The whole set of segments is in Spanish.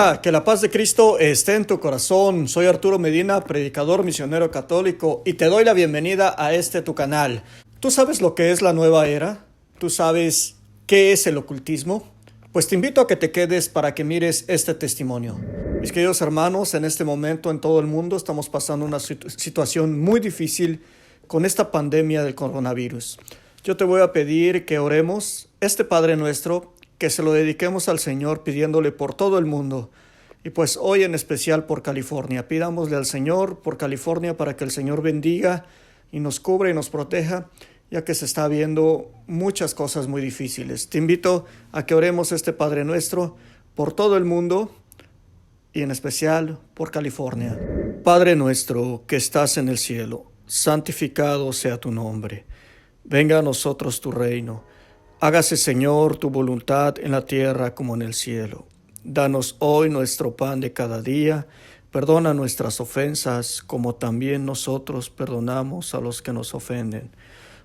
Hola, que la paz de Cristo esté en tu corazón. Soy Arturo Medina, predicador misionero católico, y te doy la bienvenida a tu canal. ¿Tú sabes lo que es la nueva era? ¿Tú sabes qué es el ocultismo? Pues te invito a que te quedes para que mires este testimonio. Mis queridos hermanos, en este momento en todo el mundo estamos pasando una situación muy difícil con esta pandemia del coronavirus. Yo te voy a pedir que oremos Padre Nuestro, que se lo dediquemos al Señor pidiéndole por todo el mundo. Y pues hoy en especial por California. Pidámosle al Señor por California para que el Señor bendiga y nos cubra y nos proteja, ya que se está viendo muchas cosas muy difíciles. Te invito a que oremos Padre Nuestro por todo el mundo y en especial por California. Padre nuestro que estás en el cielo, santificado sea tu nombre. Venga a nosotros tu reino. Hágase, Señor, tu voluntad en la tierra como en el cielo. Danos hoy nuestro pan de cada día. Perdona nuestras ofensas, como también nosotros perdonamos a los que nos ofenden.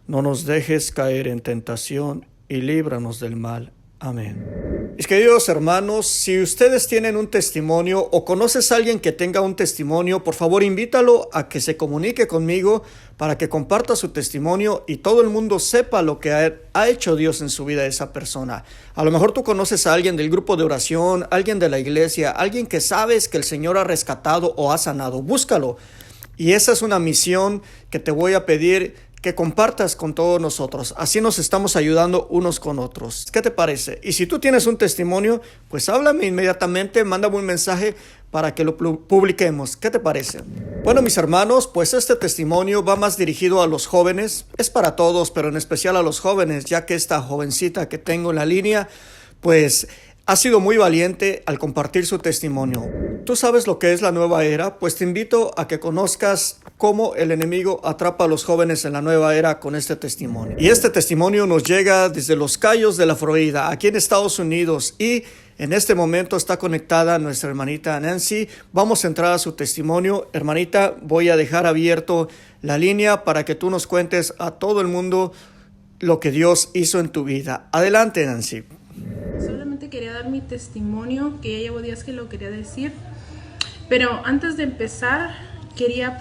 No nos dejes caer en tentación y líbranos del mal. Amén. Mis queridos hermanos, si ustedes tienen un testimonio o conoces a alguien que tenga un testimonio, por favor invítalo a que se comunique conmigo para que comparta su testimonio y todo el mundo sepa lo que ha hecho Dios en su vida de esa persona. A lo mejor tú conoces a alguien del grupo de oración, alguien de la iglesia, alguien que sabes que el Señor ha rescatado o ha sanado. Búscalo. Y esa es una misión que te voy a pedir que compartas con todos nosotros. Así nos estamos ayudando unos con otros. ¿Qué te parece? Y si tú tienes un testimonio, pues háblame inmediatamente, mándame un mensaje para que lo publiquemos. ¿Qué te parece? Bueno, mis hermanos, pues este testimonio va más dirigido a los jóvenes. Es para todos, pero en especial a los jóvenes, ya que esta jovencita que tengo en la línea, pues ha sido muy valiente al compartir su testimonio. ¿Tú sabes lo que es la nueva era? Pues te invito a que conozcas cómo el enemigo atrapa a los jóvenes en la nueva era con este testimonio. Y este testimonio nos llega desde Los Cayos de la Florida, aquí en Estados Unidos, y en este momento está conectada nuestra hermanita Nancy. Vamos a entrar a su testimonio. Hermanita, voy a dejar abierto la línea para que tú nos cuentes a todo el mundo lo que Dios hizo en tu vida. Adelante, Nancy. Solamente quería dar mi testimonio, que ya llevo días que lo quería decir, pero antes de empezar quería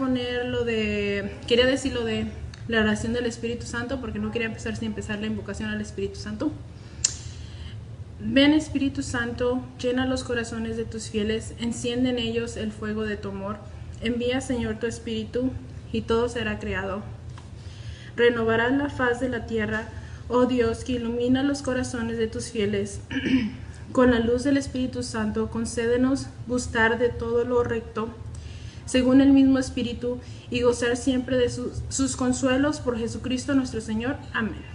decir lo de la oración del Espíritu Santo, porque no quería empezar sin empezar la invocación al Espíritu Santo. Ven, Espíritu Santo, llena los corazones de tus fieles, enciende en ellos el fuego de tu amor. Envía, Señor, tu Espíritu y todo será creado. Renovarás la faz de la tierra, oh Dios, que ilumina los corazones de tus fieles. Con la luz del Espíritu Santo, concédenos gustar de todo lo recto, según el mismo Espíritu, y gozar siempre de sus consuelos por Jesucristo nuestro Señor. Amén.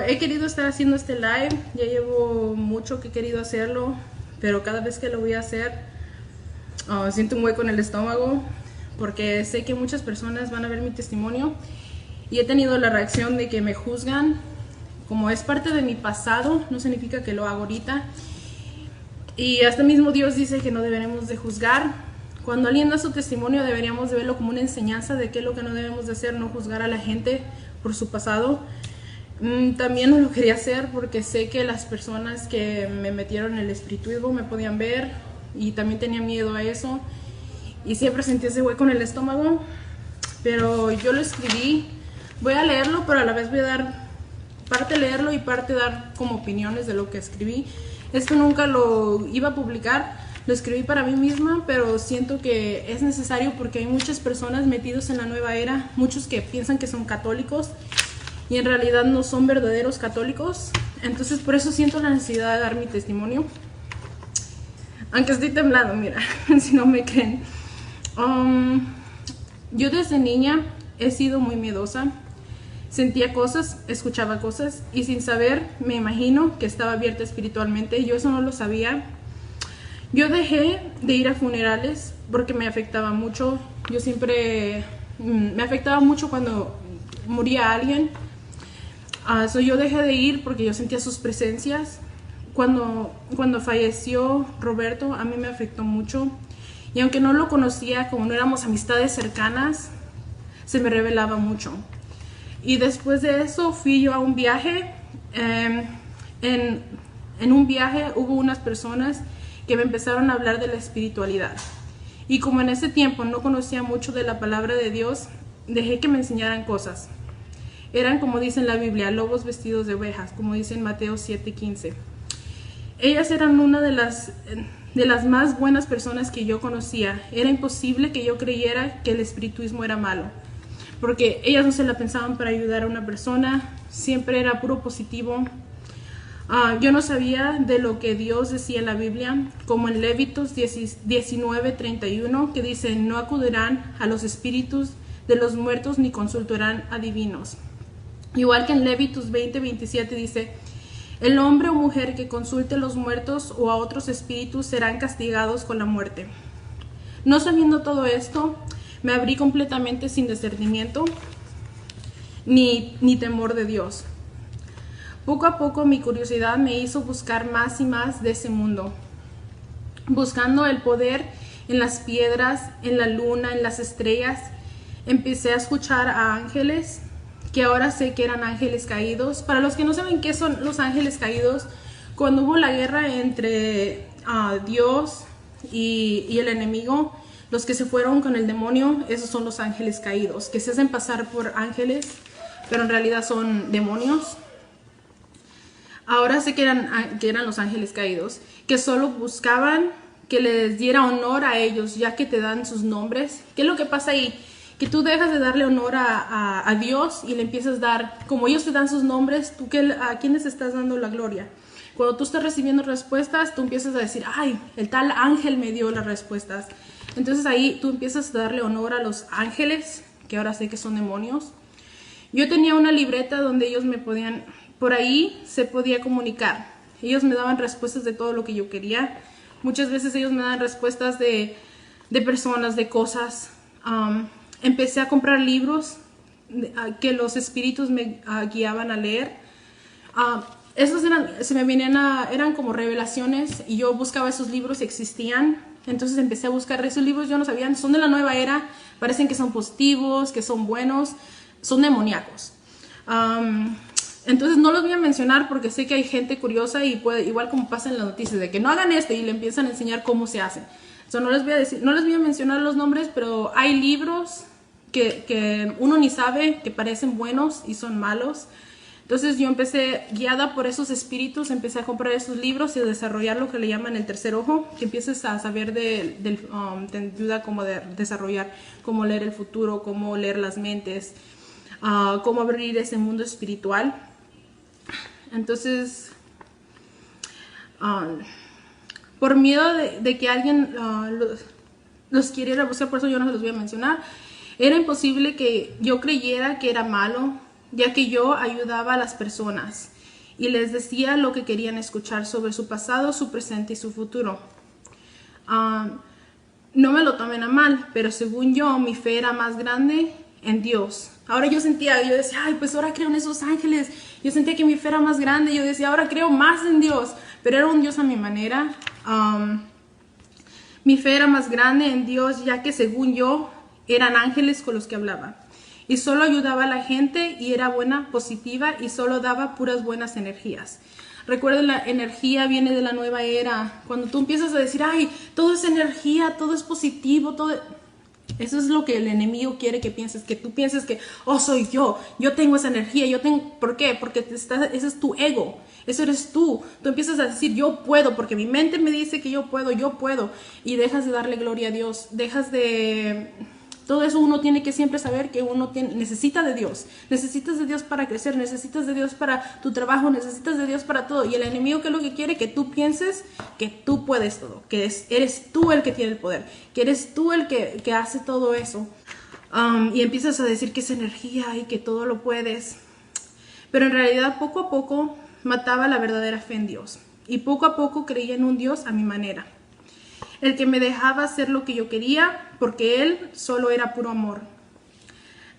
He querido estar haciendo este live, ya llevo mucho que he querido hacerlo, pero cada vez que lo voy a hacer, siento un hueco en el estómago, porque sé que muchas personas van a ver mi testimonio, y he tenido la reacción de que me juzgan. Como es parte de mi pasado, no significa que lo hago ahorita. Y hasta mismo Dios dice que no deberemos de juzgar. Cuando alguien da su testimonio, deberíamos de verlo como una enseñanza de qué es lo que no debemos de hacer, no juzgar a la gente por su pasado. También no lo quería hacer porque sé que las personas que me metieron en el espiritismo me podían ver y también tenía miedo a eso. Y siempre sentí ese hueco en el estómago. Pero yo lo escribí. Voy a leerlo, pero a la vez voy a dar parte leerlo y parte dar como opiniones de lo que escribí. Esto nunca lo iba a publicar, lo escribí para mí misma, pero siento que es necesario porque hay muchas personas metidos en la nueva era, muchos que piensan que son católicos y en realidad no son verdaderos católicos. Entonces por eso siento la necesidad de dar mi testimonio. Aunque estoy temblando, mira, si no me creen. Yo desde niña he sido muy miedosa. Sentía cosas, escuchaba cosas y sin saber me imagino que estaba abierta espiritualmente. Yo eso no lo sabía. Yo dejé de ir a funerales porque me afectaba mucho. Yo siempre me afectaba mucho cuando moría alguien. Yo dejé de ir porque yo sentía sus presencias. Cuando falleció Roberto, a mí me afectó mucho. Y aunque no lo conocía, como no éramos amistades cercanas, se me revelaba mucho. Y después de eso fui yo a un viaje en en un viaje hubo unas personas que me empezaron a hablar de la espiritualidad. Y como en ese tiempo no conocía mucho de la palabra de Dios, dejé que me enseñaran cosas. Eran, como dice en la Biblia, lobos vestidos de ovejas, como dice en Mateo 7:15. Ellas eran una de las más buenas personas que yo conocía. Era imposible que yo creyera que el espiritismo era malo, porque ellas no se la pensaban para ayudar a una persona, siempre era puro positivo. Yo no sabía de lo que Dios decía en la Biblia, como en Lévitos 19:31, que dice: no acudirán a los espíritus de los muertos ni consultarán a divinos. Igual que en Lévitos 20:27 dice: el hombre o mujer que consulte a los muertos o a otros espíritus serán castigados con la muerte. No sabiendo todo esto, me abrí completamente sin discernimiento ni temor de Dios. Poco a poco mi curiosidad me hizo buscar más y más de ese mundo, buscando el poder en las piedras, en la luna, en las estrellas. Empecé a escuchar a ángeles, que ahora sé que eran ángeles caídos. Para los que no saben qué son los ángeles caídos, cuando hubo la guerra entre Dios y el enemigo, los que se fueron con el demonio, esos son los ángeles caídos, que se hacen pasar por ángeles, pero en realidad son demonios. Ahora sé que eran los ángeles caídos, que solo buscaban que les diera honor a ellos, ya que te dan sus nombres. ¿Qué es lo que pasa ahí? Que tú dejas de darle honor a Dios y le empiezas a dar, como ellos te dan sus nombres, ¿a quiénes estás dando la gloria? Cuando tú estás recibiendo respuestas, tú empiezas a decir: ay, el tal ángel me dio las respuestas. Entonces ahí tú empiezas a darle honor a los ángeles, que ahora sé que son demonios. Yo tenía una libreta donde ellos me podían, por ahí se podía comunicar. Ellos me daban respuestas de todo lo que yo quería. Muchas veces ellos me daban respuestas de personas, de cosas. Empecé a comprar libros que los espíritus me guiaban a leer. Esos eran como revelaciones, y yo buscaba esos libros, existían. Entonces empecé a buscar esos libros. Yo no sabía, son de la nueva era, parecen que son positivos, que son buenos, son demoníacos. Entonces no los voy a mencionar porque sé que hay gente curiosa y puede, igual como pasa en las noticias, de que no hagan esto y le empiezan a enseñar cómo se hace. No les voy a mencionar los nombres, pero hay libros que uno ni sabe, que parecen buenos y son malos. Entonces yo empecé, guiada por esos espíritus, empecé a comprar esos libros y a desarrollar lo que le llaman el tercer ojo, que empieces a saber te ayuda como de desarrollar, cómo leer el futuro, cómo leer las mentes, cómo abrir ese mundo espiritual. Entonces, por miedo de que alguien los quisiera buscar, por eso yo no se los voy a mencionar, era imposible que yo creyera que era malo, ya que yo ayudaba a las personas y les decía lo que querían escuchar sobre su pasado, su presente y su futuro. No me lo tomen a mal, pero según yo, mi fe era más grande en Dios. Ahora yo decía, ay, pues ahora creo en esos ángeles. Yo sentía que mi fe era más grande. Yo decía, ahora creo más en Dios, pero era un Dios a mi manera. Mi fe era más grande en Dios, ya que según yo, eran ángeles con los que hablaba. Y solo ayudaba a la gente y era buena, positiva, y solo daba puras buenas energías. Recuerden, la energía viene de la nueva era. Cuando tú empiezas a decir, ay, todo es energía, todo es positivo, eso es lo que el enemigo quiere que pienses, que tú pienses que, oh, soy yo tengo esa energía, ¿por qué? Porque ese es tu ego, eso eres tú. Tú empiezas a decir, yo puedo, porque mi mente me dice que yo puedo, y dejas de darle gloria a Dios, todo eso. Uno tiene que siempre saber que necesitas de Dios para crecer, necesitas de Dios para tu trabajo, necesitas de Dios para todo. Y el enemigo, ¿qué es lo que quiere? Que tú pienses que tú puedes todo, que eres tú el que tiene el poder, que eres tú el que hace todo eso. Y empiezas a decir que es energía y que todo lo puedes. Pero en realidad, poco a poco, mataba la verdadera fe en Dios. Y poco a poco creía en un Dios a mi manera, el que me dejaba hacer lo que yo quería, porque Él solo era puro amor.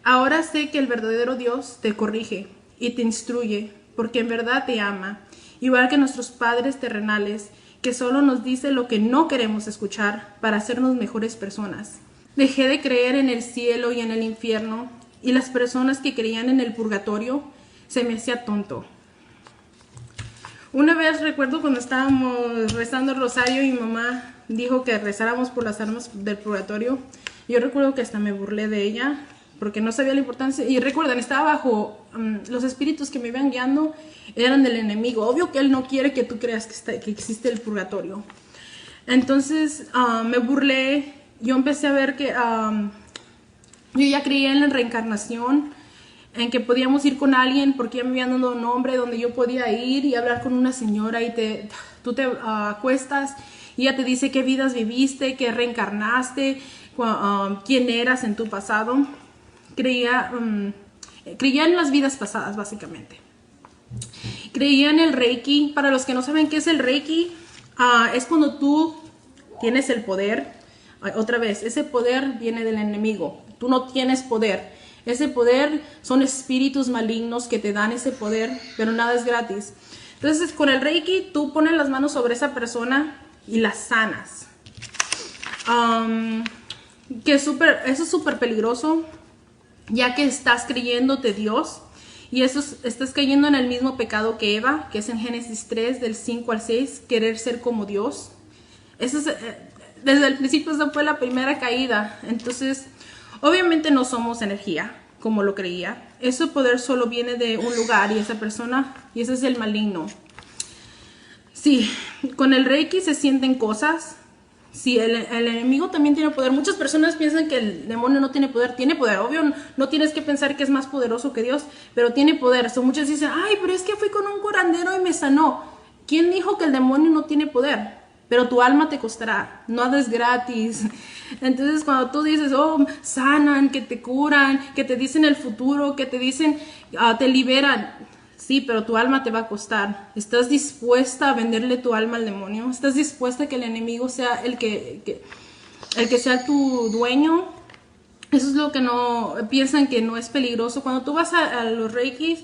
Ahora sé que el verdadero Dios te corrige y te instruye, porque en verdad te ama, igual que nuestros padres terrenales, que solo nos dice lo que no queremos escuchar para hacernos mejores personas. Dejé de creer en el cielo y en el infierno, y las personas que creían en el purgatorio se me hacía tonto. Una vez recuerdo cuando estábamos rezando el rosario y mi mamá dijo que rezáramos por las almas del purgatorio. Yo recuerdo que hasta me burlé de ella porque no sabía la importancia. Y recuerden, estaba bajo los espíritus que me iban guiando eran del enemigo. Obvio que él no quiere que tú creas que existe el purgatorio. Entonces me burlé. Yo empecé a ver que yo ya creía en la reencarnación, en que podíamos ir con alguien porque ya me habían dado un nombre donde yo podía ir y hablar con una señora y tú te acuestas y ella te dice qué vidas viviste, qué reencarnaste, quién eras en tu pasado. Creía en las vidas pasadas, básicamente. Creía en el Reiki. Para los que no saben qué es el Reiki, es cuando tú tienes el poder. Otra vez, ese poder viene del enemigo. Tú no tienes poder. Ese poder son espíritus malignos que te dan ese poder, pero nada es gratis. Entonces, con el Reiki, tú pones las manos sobre esa persona y la sanas. Eso es súper peligroso, ya que estás creyéndote Dios. Y estás cayendo en el mismo pecado que Eva, que es en Génesis 3, del 5 al 6, querer ser como Dios. Desde el principio esa fue la primera caída. Entonces, obviamente no somos energía, como lo creía. Ese poder solo viene de un lugar y esa persona, y ese es el maligno. Sí, con el Reiki se sienten cosas. Sí, el enemigo también tiene poder. Muchas personas piensan que el demonio no tiene poder. Tiene poder, obvio, no tienes que pensar que es más poderoso que Dios, pero tiene poder. Muchos dicen, ay, pero es que fui con un curandero y me sanó. ¿Quién dijo que el demonio no tiene poder? Pero tu alma te costará, nada es gratis. Entonces cuando tú dices, oh, sanan, que te curan, que te dicen el futuro, que te dicen, te liberan, sí, pero tu alma te va a costar. ¿Estás dispuesta a venderle tu alma al demonio? ¿Estás dispuesta a que el enemigo sea el que sea tu dueño? Eso es lo que no piensan, que no es peligroso. Cuando tú vas a los reikis,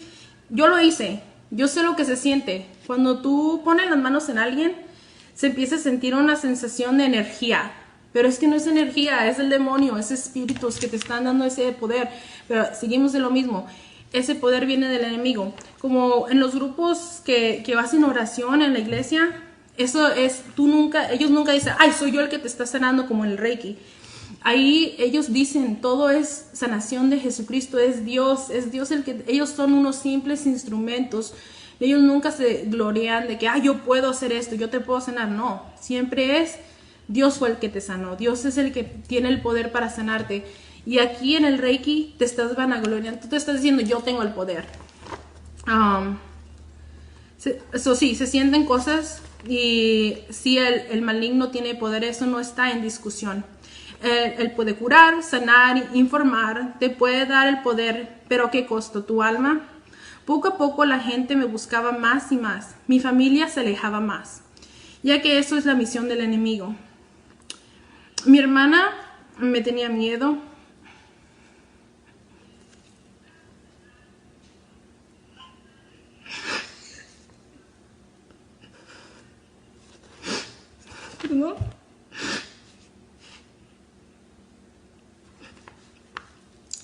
yo lo hice, yo sé lo que se siente. Cuando tú pones las manos en alguien, se empieza a sentir una sensación de energía, pero es que no es energía, es el demonio, es espíritus que te están dando ese poder. Pero seguimos de lo mismo, ese poder viene del enemigo. Como en los grupos que vas en oración en la iglesia, eso es, ellos nunca dicen, ay, soy yo el que te está sanando, como en el Reiki. Ahí ellos dicen, todo es sanación de Jesucristo, es Dios el que, ellos son unos simples instrumentos. Ellos nunca se glorian de que, yo puedo hacer esto, yo te puedo sanar. No, siempre es Dios fue el que te sanó. Dios es el que tiene el poder para sanarte. Y aquí en el Reiki te estás vanagloriando. Tú te estás diciendo, yo tengo el poder. Eso sí, se sienten cosas. Y si el maligno tiene poder, eso no está en discusión. Él puede curar, sanar, informar. Te puede dar el poder, pero ¿a qué costo? Tu alma. Poco a poco la gente me buscaba más y más. Mi familia se alejaba más, ya que eso es la misión del enemigo. Mi hermana me tenía miedo. ¿No?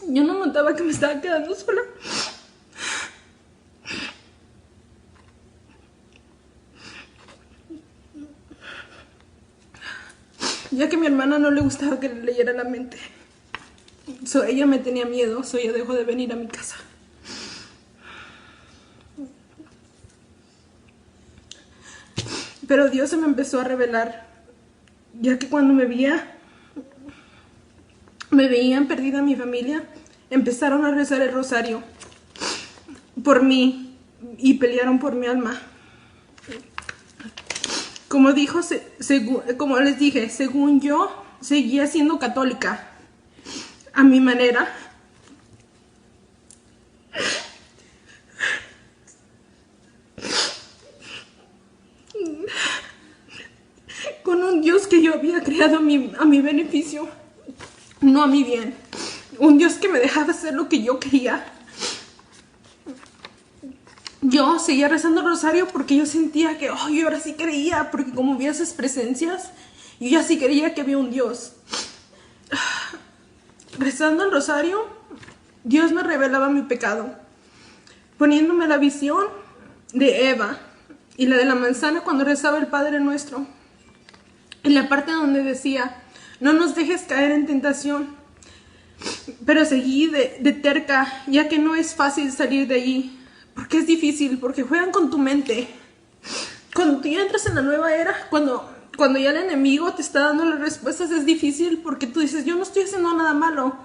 Yo no notaba que me estaba quedando sola. Ya que a mi hermana no le gustaba que le leyera la mente. Ella me tenía miedo, ella dejó de venir a mi casa. Pero Dios se me empezó a revelar, ya que cuando me veían perdida mi familia, empezaron a rezar el rosario por mí y pelearon por mi alma. Como les dije, según yo, seguía siendo católica a mi manera. Con un Dios que yo había creado a mi beneficio, no a mi bien. Un Dios que me dejaba hacer lo que yo quería. Yo seguía rezando el rosario porque yo sentía que, yo ahora sí creía, porque como vi esas presencias, yo ya sí creía que había un Dios. Rezando el rosario, Dios me revelaba mi pecado, poniéndome la visión de Eva, y la de la manzana cuando rezaba el Padre Nuestro. En la parte donde decía, no nos dejes caer en tentación, pero seguí de terca, ya que no es fácil salir de allí, porque es difícil, porque juegan con tu mente. Cuando tú ya entras en la nueva era, cuando ya el enemigo te está dando las respuestas, es difícil, porque tú dices, yo no estoy haciendo nada malo.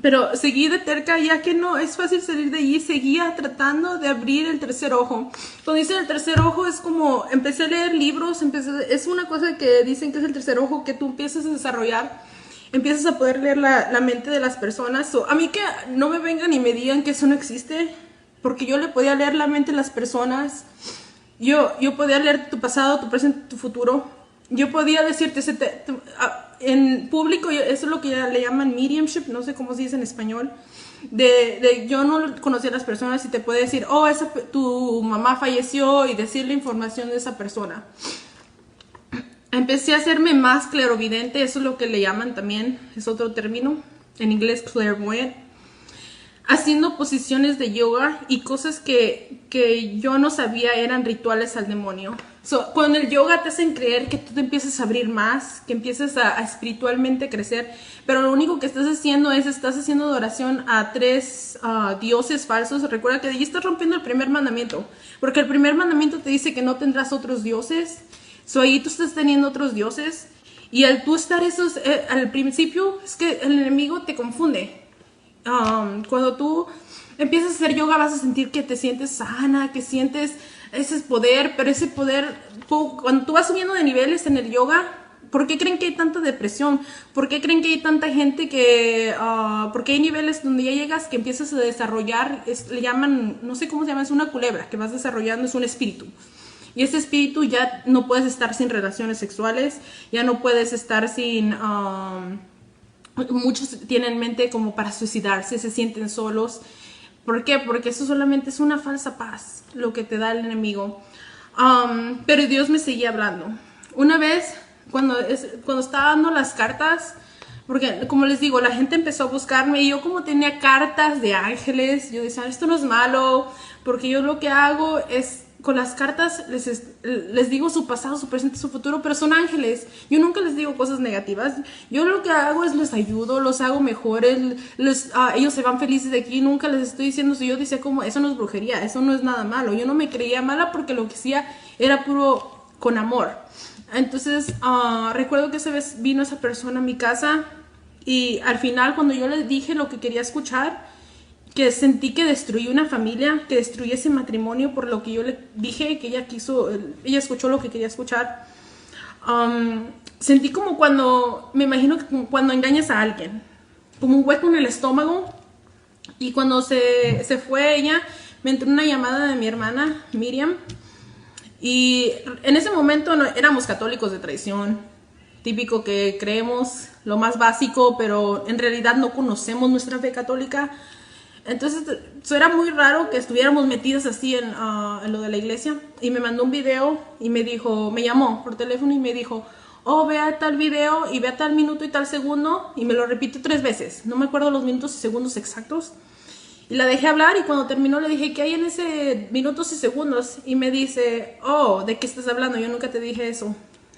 Pero seguí de terca, ya que no es fácil salir de allí, seguía tratando de abrir el tercer ojo. Cuando dicen el tercer ojo es como, empecé a leer libros, es una cosa que dicen que es el tercer ojo, que tú empiezas a desarrollar, empiezas a poder leer la mente de las personas. A mí que no me vengan y me digan que eso no existe, porque yo le podía leer la mente de las personas, yo podía leer tu pasado, tu presente, tu futuro, yo podía decirte, en público, eso es lo que le llaman mediumship, no sé cómo se dice en español, yo no conocía a las personas y te puede decir, oh, tu mamá falleció, y decir la información de esa persona. Empecé a hacerme más clarividente, eso es lo que le llaman también, es otro término, en inglés clairvoyant, haciendo posiciones de yoga y cosas que yo no sabía eran rituales al demonio. Con el yoga te hacen creer que tú te empiezas a abrir más, que empiezas a espiritualmente crecer, pero lo único que estás haciendo adoración a 3 dioses falsos. Recuerda que allí estás rompiendo el primer mandamiento, porque el primer mandamiento te dice que no tendrás otros dioses. Ahí tú estás teniendo otros dioses, y al tú estar al principio, es que el enemigo te confunde. Cuando tú empiezas a hacer yoga vas a sentir que te sientes sana, que sientes ese poder, pero ese poder, cuando tú vas subiendo de niveles en el yoga, ¿por qué creen que hay tanta depresión? ¿Por qué creen que hay tanta gente porque hay niveles donde ya llegas que empiezas a desarrollar, le llaman, no sé cómo se llama, es una culebra que vas desarrollando, es un espíritu. Y ese espíritu ya no puedes estar sin relaciones sexuales, ya no puedes estar sin... muchos tienen mente como para suicidarse, se sienten solos. ¿Por qué? Porque eso solamente es una falsa paz, lo que te da el enemigo. Pero Dios me seguía hablando. Una vez, cuando estaba dando las cartas, porque como les digo, la gente empezó a buscarme y yo como tenía cartas de ángeles, yo decía, esto no es malo, porque yo lo que hago es... Con las cartas les digo su pasado, su presente, su futuro, pero son ángeles. Yo nunca les digo cosas negativas. Yo lo que hago es les ayudo, los hago mejores, ellos se van felices de aquí. Nunca les estoy diciendo, si yo decía como, eso no es brujería, eso no es nada malo. Yo no me creía mala porque lo que hacía era puro con amor. Entonces, recuerdo que esa vez vino esa persona a mi casa y al final cuando yo les dije lo que quería escuchar, que sentí que destruí una familia, que destruí ese matrimonio por lo que yo le dije, que ella escuchó lo que quería escuchar. Sentí como me imagino que como cuando engañas a alguien, como un hueco en el estómago. Y cuando se fue ella, me entró una llamada de mi hermana, Miriam. Y en ese momento éramos católicos de tradición, típico que creemos lo más básico, pero en realidad no conocemos nuestra fe católica. Entonces, eso era muy raro que estuviéramos metidos así en lo de la iglesia. Y me mandó un video y me llamó por teléfono y me dijo, oh, vea tal video y vea tal minuto y tal segundo. Y me lo repitió 3 veces. No me acuerdo los minutos y segundos exactos. Y la dejé hablar y cuando terminó le dije, ¿qué hay en ese minutos y segundos? Y me dice, oh, ¿de qué estás hablando? Yo nunca te dije eso.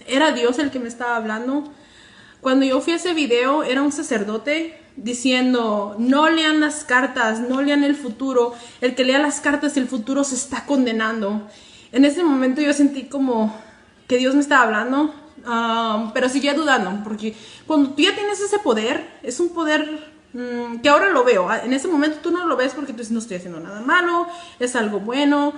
Era Dios el que me estaba hablando. Cuando yo fui a ese video, era un sacerdote diciendo, no lean las cartas, no lean el futuro, el que lea las cartas y el futuro se está condenando. En ese momento yo sentí como que Dios me estaba hablando, pero seguía dudando, porque cuando tú ya tienes ese poder, es un poder que ahora lo veo. En ese momento tú no lo ves porque tú dices, no estoy haciendo nada malo, es algo bueno,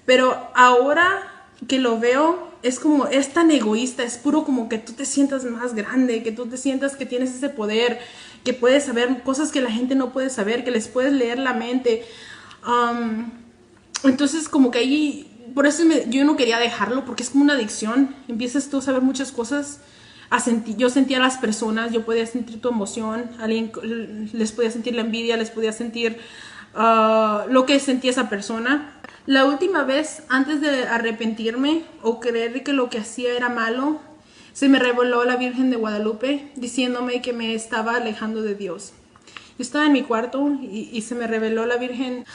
pero ahora que lo veo, es como, es tan egoísta, es puro como que tú te sientas más grande, que tú te sientas que tienes ese poder, que puedes saber cosas que la gente no puede saber, que les puedes leer la mente. Entonces como que ahí, por eso yo no quería dejarlo, porque es como una adicción. Empiezas tú a saber muchas cosas, yo sentía a las personas, yo podía sentir tu emoción, alguien les podía sentir la envidia, les podía sentir lo que sentía esa persona. La última vez, antes de arrepentirme o creer que lo que hacía era malo, se me reveló la Virgen de Guadalupe diciéndome que me estaba alejando de Dios. Yo estaba en mi cuarto y se me reveló la Virgen.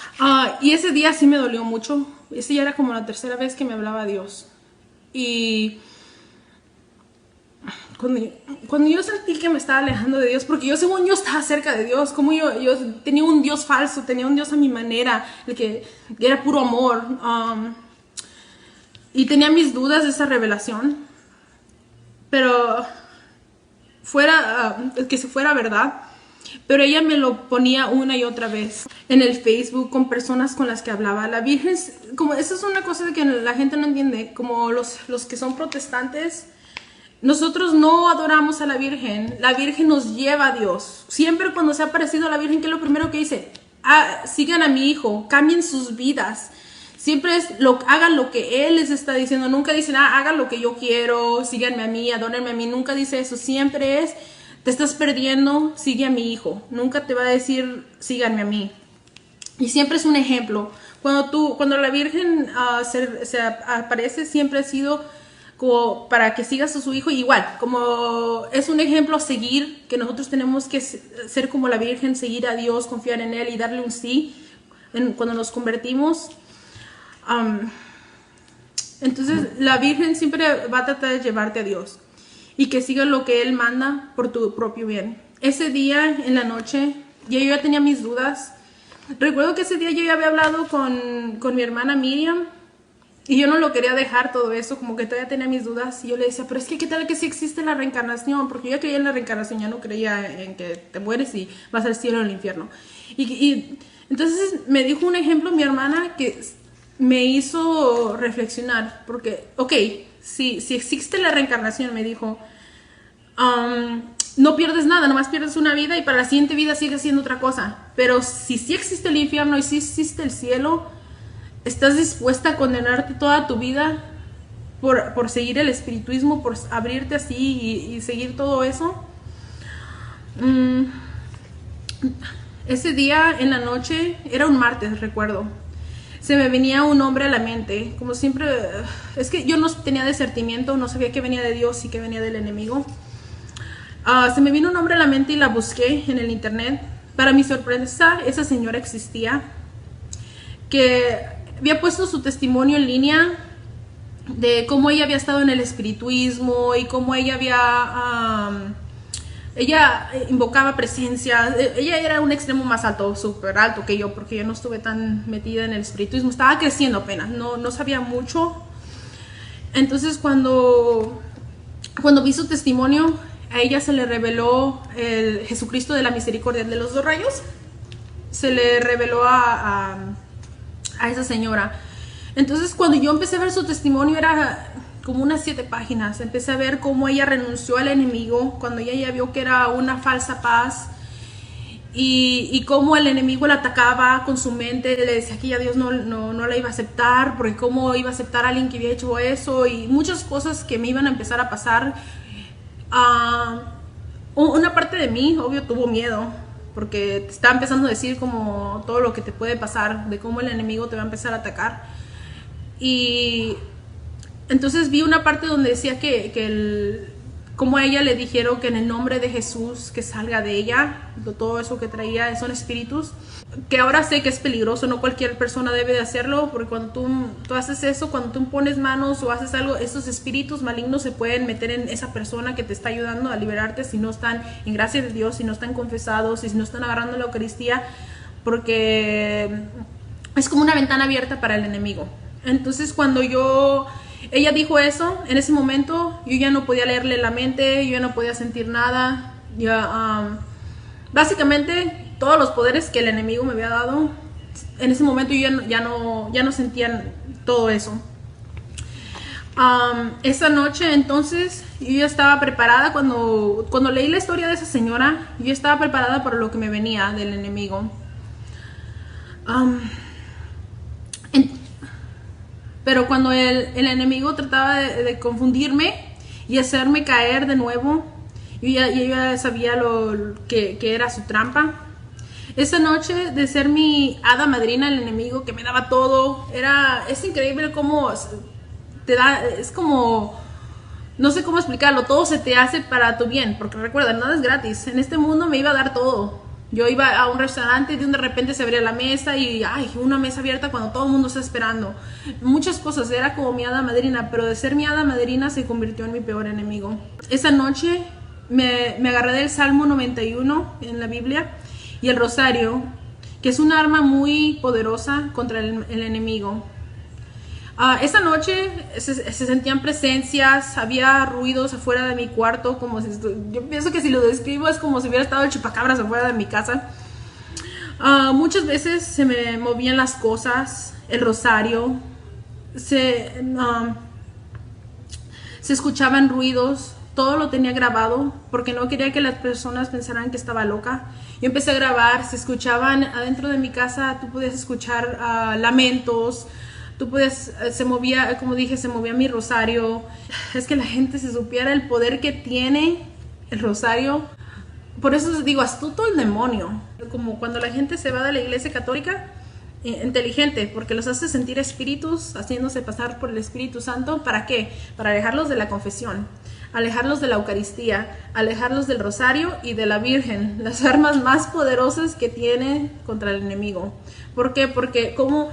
Y ese día sí me dolió mucho esa ya era como la tercera vez que me hablaba Dios. Y cuando yo sentí que me estaba alejando de Dios, porque yo según yo estaba cerca de Dios, como yo tenía un Dios falso, tenía un Dios a mi manera, el que era puro amor, y tenía mis dudas de esa revelación, pero que se fuera verdad, pero ella me lo ponía una y otra vez en el Facebook con personas con las que hablaba. La Virgen, como eso es una cosa que la gente no entiende, como los que son protestantes, nosotros no adoramos a la Virgen nos lleva a Dios. Siempre cuando se ha aparecido a la Virgen, ¿qué es lo primero que dice? Sigan a mi hijo, cambien sus vidas. Siempre hagan lo que Él les está diciendo. Nunca dicen, hagan lo que yo quiero, síganme a mí, adórenme a mí. Nunca dice eso. Siempre es, te estás perdiendo, sigue a mi hijo. Nunca te va a decir, síganme a mí. Y siempre es un ejemplo. Cuando la Virgen se aparece, siempre ha sido como para que sigas a su hijo. Igual, como es un ejemplo a seguir, que nosotros tenemos que ser como la Virgen, seguir a Dios, confiar en Él y darle un sí cuando nos convertimos. Entonces la Virgen siempre va a tratar de llevarte a Dios y que sigas lo que Él manda por tu propio bien. Ese día en la noche yo ya tenía mis dudas. Recuerdo que ese día yo ya había hablado con mi hermana Miriam y yo no lo quería dejar todo eso, como que todavía tenía mis dudas y yo le decía, pero es que qué tal que sí existe la reencarnación, porque yo ya creía en la reencarnación, ya no creía en que te mueres y vas al cielo o al infierno. Y entonces me dijo un ejemplo mi hermana que me hizo reflexionar, porque, ok, si existe la reencarnación, me dijo, no pierdes nada, nomás pierdes una vida y para la siguiente vida sigues siendo otra cosa. Pero si sí existe el infierno y sí existe el cielo, ¿estás dispuesta a condenarte toda tu vida por seguir el espiritismo, por abrirte así y seguir todo eso? Ese día en la noche, era un martes, recuerdo, se me venía un hombre a la mente, como siempre. Es que yo no tenía discernimiento, no sabía que venía de Dios y que venía del enemigo. Se me vino un hombre a la mente y la busqué en el internet. Para mi sorpresa, esa señora existía, que había puesto su testimonio en línea de cómo ella había estado en el espiritismo y cómo ella había... ella invocaba presencia. Ella era un extremo más alto, súper alto que yo, porque yo no estuve tan metida en el espiritismo. Estaba creciendo apenas, no sabía mucho. Entonces cuando vi su testimonio, a ella se le reveló el Jesucristo de la Misericordia de los 2 rayos. Se le reveló a esa señora. Entonces cuando yo empecé a ver su testimonio, era como unas 7 páginas. Empecé a ver cómo ella renunció al enemigo cuando ella ya vio que era una falsa paz, y cómo el enemigo la atacaba con su mente. Le decía que ya Dios no la iba a aceptar, porque cómo iba a aceptar a alguien que había hecho eso, y muchas cosas que me iban a empezar a pasar. Una parte de mí, obvio, tuvo miedo, porque te está empezando a decir como todo lo que te puede pasar, de cómo el enemigo te va a empezar a atacar. Y entonces vi una parte donde decía como a ella le dijeron que en el nombre de Jesús que salga de ella, todo eso que traía son espíritus, que ahora sé que es peligroso, no cualquier persona debe de hacerlo, porque cuando tú haces eso, cuando tú pones manos o haces algo, esos espíritus malignos se pueden meter en esa persona que te está ayudando a liberarte si no están en gracia de Dios, si no están confesados, si no están agarrando la Eucaristía, porque es como una ventana abierta para el enemigo. Entonces cuando ella dijo eso, en ese momento yo ya no podía leerle la mente, yo ya no podía sentir nada. Básicamente todos los poderes que el enemigo me había dado, en ese momento yo ya no sentía todo eso. Esa noche entonces yo ya estaba preparada. Cuando leí la historia de esa señora, yo estaba preparada para lo que me venía del enemigo. Pero cuando el enemigo trataba de confundirme y hacerme caer de nuevo, yo ya sabía lo que era su trampa. Esa noche, de ser mi hada madrina, el enemigo que me daba todo, es increíble cómo te da, es como, no sé cómo explicarlo, todo se te hace para tu bien, porque recuerda, nada es gratis. En este mundo me iba a dar todo, Yo iba a un restaurante y de repente se abría la mesa y ay, una mesa abierta cuando todo el mundo está esperando. Muchas cosas, era como mi hada madrina, pero de ser mi hada madrina se convirtió en mi peor enemigo. Esa noche me agarré del Salmo 91 en la Biblia y el rosario, que es un arma muy poderosa contra el enemigo. Esa noche se sentían presencias, había ruidos afuera de mi cuarto, como si yo pienso que si lo describo es como si hubiera estado el chupacabras afuera de mi casa. Muchas veces se me movían las cosas, el rosario, se escuchaban ruidos, todo lo tenía grabado porque no quería que las personas pensaran que estaba loca. Yo empecé a grabar, se escuchaban adentro de mi casa, tú podías escuchar lamentos. Tú puedes, se movía, como dije, se movía mi rosario. Es que la gente se supiera el poder que tiene el rosario. Por eso les digo, astuto el demonio. Como cuando la gente se va de la iglesia católica, inteligente, porque los hace sentir espíritus, haciéndose pasar por el Espíritu Santo. ¿Para qué? Para alejarlos de la confesión, alejarlos de la Eucaristía, alejarlos del rosario y de la Virgen. Las armas más poderosas que tiene contra el enemigo. ¿Por qué? Porque como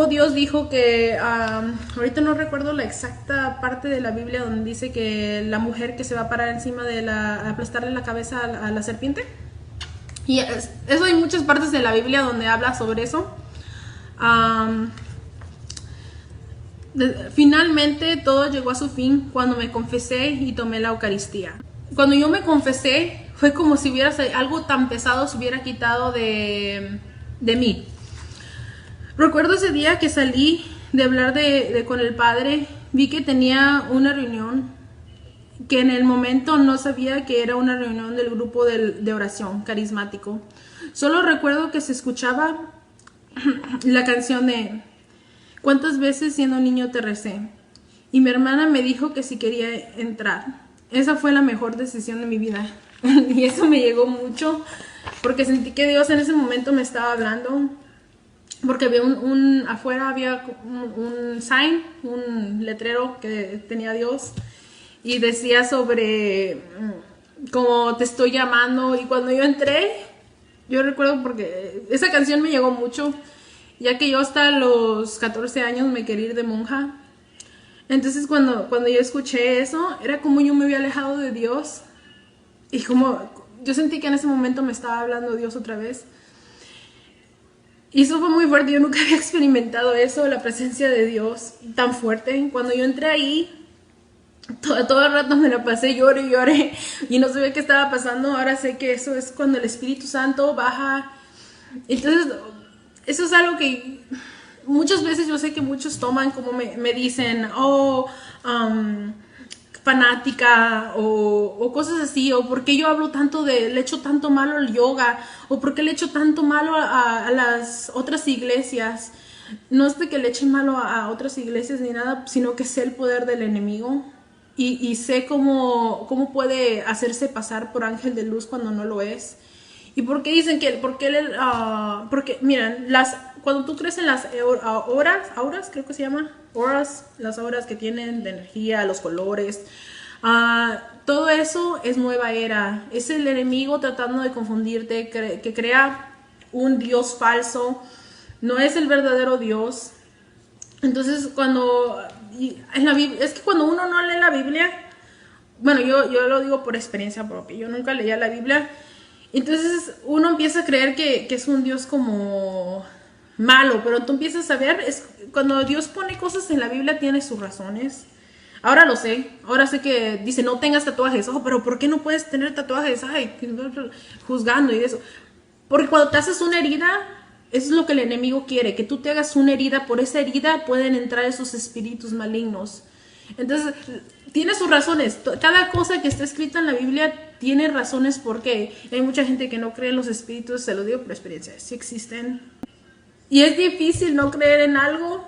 Dios dijo que, ahorita no recuerdo la exacta parte de la Biblia donde dice que la mujer que se va a parar encima de aplastarle la cabeza a la serpiente. Y eso hay muchas partes de la Biblia donde habla sobre eso. Finalmente todo llegó a su fin cuando me confesé y tomé la Eucaristía. Cuando yo me confesé fue como si algo tan pesado se hubiera quitado de mí. Recuerdo ese día que salí de hablar con el padre, vi que tenía una reunión, que en el momento no sabía que era una reunión del grupo de oración carismático. Solo recuerdo que se escuchaba la canción de ¿Cuántas veces siendo niño te recé? Y mi hermana me dijo que si quería entrar. Esa fue la mejor decisión de mi vida. Y eso me llegó mucho, porque sentí que Dios en ese momento me estaba hablando. Porque había afuera había un sign, un letrero que tenía Dios y decía sobre como te estoy llamando. Y cuando yo entré, yo recuerdo porque esa canción me llegó mucho, ya que yo hasta los 14 años me quería ir de monja. Entonces cuando yo escuché eso, era como yo me había alejado de Dios y como yo sentí que en ese momento me estaba hablando Dios otra vez. Y eso fue muy fuerte, yo nunca había experimentado eso, la presencia de Dios tan fuerte. Cuando yo entré ahí, todo el rato me la pasé, lloré y no sabía qué estaba pasando. Ahora sé que eso es cuando el Espíritu Santo baja. Entonces, eso es algo que muchas veces yo sé que muchos toman como me dicen, fanática o cosas así, o porque yo hablo tanto le echo tanto malo al yoga, o porque le echo tanto malo a las otras iglesias. No es de que le eche malo a otras iglesias ni nada, sino que sé el poder del enemigo y sé cómo puede hacerse pasar por ángel de luz cuando no lo es. ¿Y por qué dicen que? Porque miren, cuando tú crees en las auras, creo que se llama, las auras que tienen de energía, los colores, todo eso es nueva era. Es el enemigo tratando de confundirte, que crea un Dios falso, no es el verdadero Dios. Entonces es que cuando uno no lee la Biblia, bueno, yo lo digo por experiencia propia, yo nunca leía la Biblia. Entonces uno empieza a creer que es un Dios como malo, pero tú empiezas a ver, cuando Dios pone cosas en la Biblia tiene sus razones. Ahora lo sé, ahora sé que dice no tengas tatuajes, pero ¿por qué no puedes tener tatuajes? Ay, juzgando y eso. Porque cuando te haces una herida, eso es lo que el enemigo quiere, que tú te hagas una herida, por esa herida pueden entrar esos espíritus malignos. Entonces, tiene sus razones. Cada cosa que está escrita en la Biblia tiene razones por qué. Hay mucha gente que no cree en los espíritus, se lo digo por experiencia, sí existen. Y es difícil no creer en algo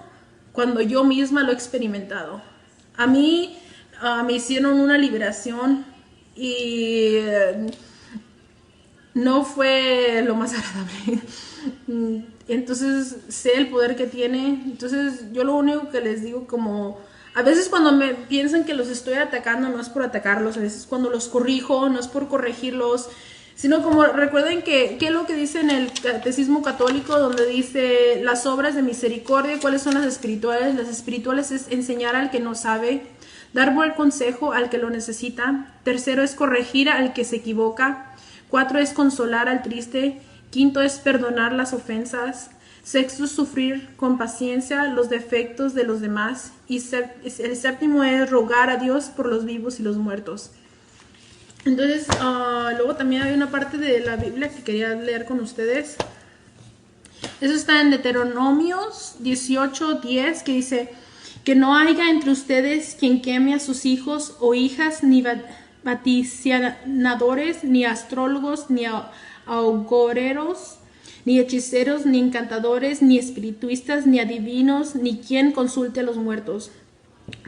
cuando yo misma lo he experimentado. A mí me hicieron una liberación y no fue lo más agradable. Entonces sé el poder que tiene. Entonces yo lo único que les digo, como a veces cuando me piensan que los estoy atacando, no es por atacarlos, a veces cuando los corrijo, no es por corregirlos, sino como recuerden que es lo que dice en el Catecismo Católico, donde dice las obras de misericordia. ¿Cuáles son las espirituales? Las espirituales es enseñar al que no sabe, dar buen consejo al que lo necesita. Tercero es corregir al que se equivoca. Cuatro es consolar al triste. Quinto es perdonar las ofensas. Sexto es sufrir con paciencia los defectos de los demás. Y el séptimo es rogar a Dios por los vivos y los muertos. Entonces, luego también hay una parte de la Biblia que quería leer con ustedes. Eso está en Deuteronomios 18:10, que dice: que no haya entre ustedes quien queme a sus hijos o hijas, ni vaticinadores, ni astrólogos, ni agoreros, ni hechiceros, ni encantadores, ni espiritistas, ni adivinos, ni quien consulte a los muertos.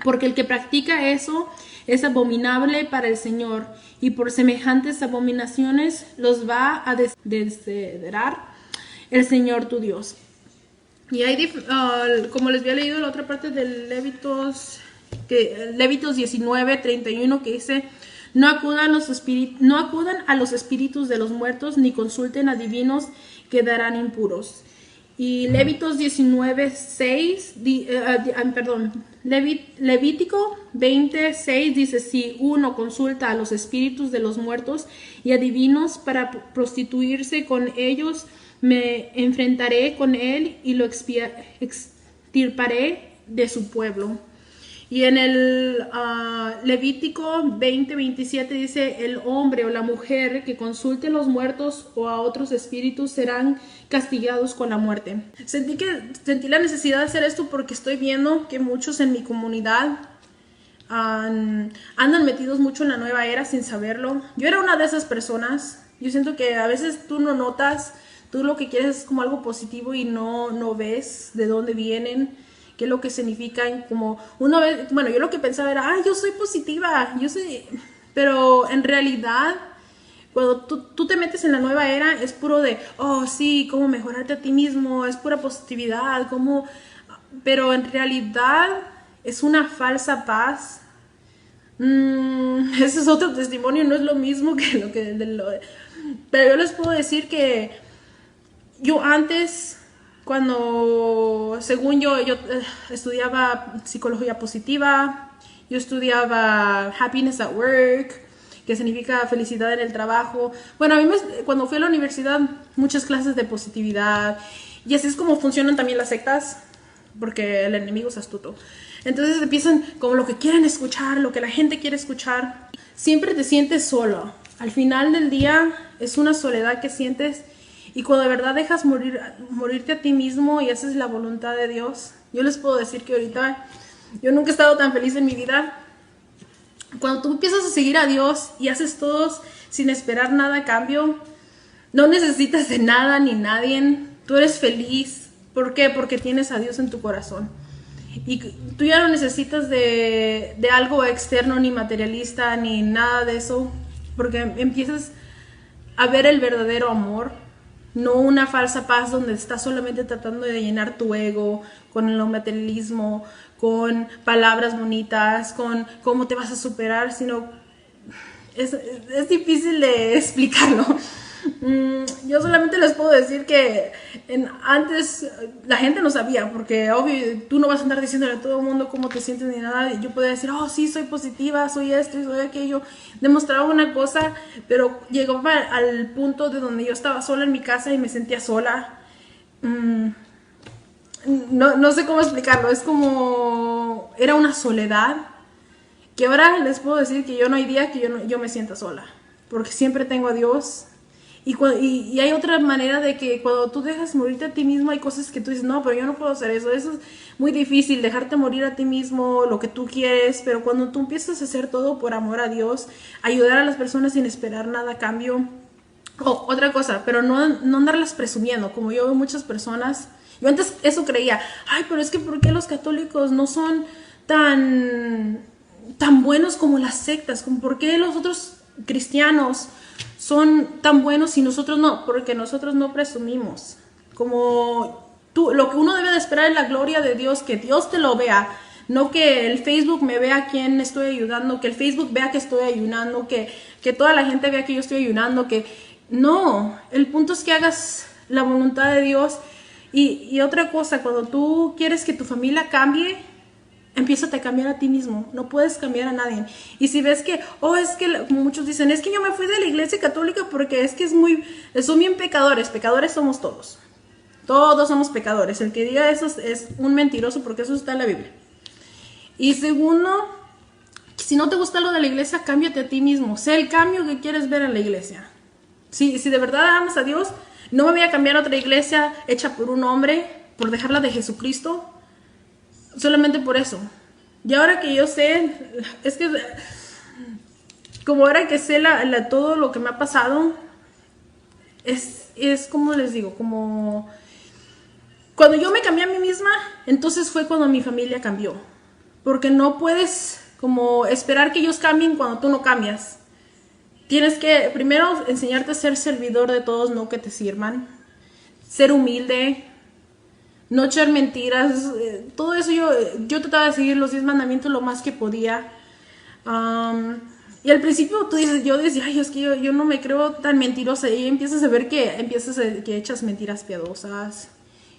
Porque el que practica eso es abominable para el Señor, y por semejantes abominaciones los va a desheredar el Señor tu Dios. Y hay, como les había leído la otra parte de Levíticos 19:31, que dice: no acudan a los espíritus de los muertos, ni consulten a divinos, quedarán impuros. Y Levíticos 19:6, Levítico 20:6 dice: si uno consulta a los espíritus de los muertos y a divinos para prostituirse con ellos, me enfrentaré con él y lo extirparé de su pueblo. Y en el Levítico 20:27 dice: el hombre o la mujer que consulte a los muertos o a otros espíritus serán castigados con la muerte. Sentí la necesidad de hacer esto porque estoy viendo que muchos en mi comunidad andan metidos mucho en la nueva era sin saberlo. Yo era una de esas personas. Yo siento que a veces tú no notas, tú lo que quieres es como algo positivo y no ves de dónde vienen, qué es lo que significan. Como una vez, bueno, yo lo que pensaba era: yo soy positiva, pero en realidad cuando tú te metes en la nueva era es puro de, sí, cómo mejorarte a ti mismo, es pura positividad, pero en realidad es una falsa paz. Ese es otro testimonio, no es lo mismo que pero yo les puedo decir que yo antes, cuando según yo estudiaba psicología positiva, yo estudiaba happiness at work, que significa felicidad en el trabajo. Bueno, cuando fui a la universidad, muchas clases de positividad, y así es como funcionan también las sectas, porque el enemigo es astuto. Entonces empiezan como lo que quieren escuchar, lo que la gente quiere escuchar. Siempre te sientes solo. Al final del día es una soledad que sientes. Y cuando de verdad dejas morirte a ti mismo y haces la voluntad de Dios, yo les puedo decir que ahorita yo nunca he estado tan feliz en mi vida. Cuando tú empiezas a seguir a Dios y haces todo sin esperar nada a cambio, no necesitas de nada ni nadie, tú eres feliz. ¿Por qué? Porque tienes a Dios en tu corazón. Y tú ya no necesitas de algo externo, ni materialista, ni nada de eso, porque empiezas a ver el verdadero amor. No una falsa paz donde estás solamente tratando de llenar tu ego con el materialismo, con palabras bonitas, con cómo te vas a superar, sino es difícil de explicarlo. Yo solamente les puedo decir que antes la gente no sabía, porque obvio tú no vas a andar diciéndole a todo el mundo cómo te sientes ni nada. Yo podía decir: sí, soy positiva, soy esto y soy aquello, demostraba una cosa, pero llegaba al punto de donde yo estaba sola en mi casa y me sentía sola. No sé cómo explicarlo, es como era una soledad que ahora les puedo decir que yo no hay día que yo me sienta sola, porque siempre tengo a Dios. Y hay otra manera de que cuando tú dejas morirte a ti mismo, hay cosas que tú dices: no, pero yo no puedo hacer eso. Eso es muy difícil, dejarte morir a ti mismo, lo que tú quieres. Pero cuando tú empiezas a hacer todo por amor a Dios, ayudar a las personas sin esperar nada a cambio. Otra cosa, pero no andarlas presumiendo, como yo veo muchas personas. Yo antes eso creía: pero es que ¿por qué los católicos no son tan buenos como las sectas? ¿Por qué los otros cristianos son tan buenos y nosotros no? Porque nosotros no presumimos. Como lo que uno debe de esperar es la gloria de Dios, que Dios te lo vea, no que el Facebook me vea a quién estoy ayudando, que el Facebook vea que estoy ayunando, que toda la gente vea que yo estoy ayunando, que No, el punto es que hagas la voluntad de Dios. Y otra cosa, cuando tú quieres que tu familia cambie, empieza a cambiar a ti mismo. No puedes cambiar a nadie. Y si ves que, es que, como muchos dicen, es que yo me fui de la iglesia católica porque es que son bien pecadores. Pecadores somos todos. Todos somos pecadores. El que diga eso es un mentiroso, porque eso está en la Biblia. Y segundo, si no te gusta lo de la iglesia, cámbiate a ti mismo. Sé el cambio que quieres ver en la iglesia. Si de verdad amas a Dios, no me voy a cambiar a otra iglesia hecha por un hombre, por dejarla de Jesucristo, solamente por eso. Y ahora que yo sé, es que como ahora que sé todo lo que me ha pasado, es como les digo, como cuando yo me cambié a mí misma, entonces fue cuando mi familia cambió. Porque no puedes como esperar que ellos cambien cuando tú no cambias. Tienes que primero enseñarte a ser servidor de todos, no que te sirvan. Ser humilde, no echar mentiras. Todo eso yo trataba de seguir los 10 mandamientos lo más que podía. Y al principio yo decía, ay, es que yo no me creo tan mentirosa. Y empiezas a ver que echas mentiras piadosas.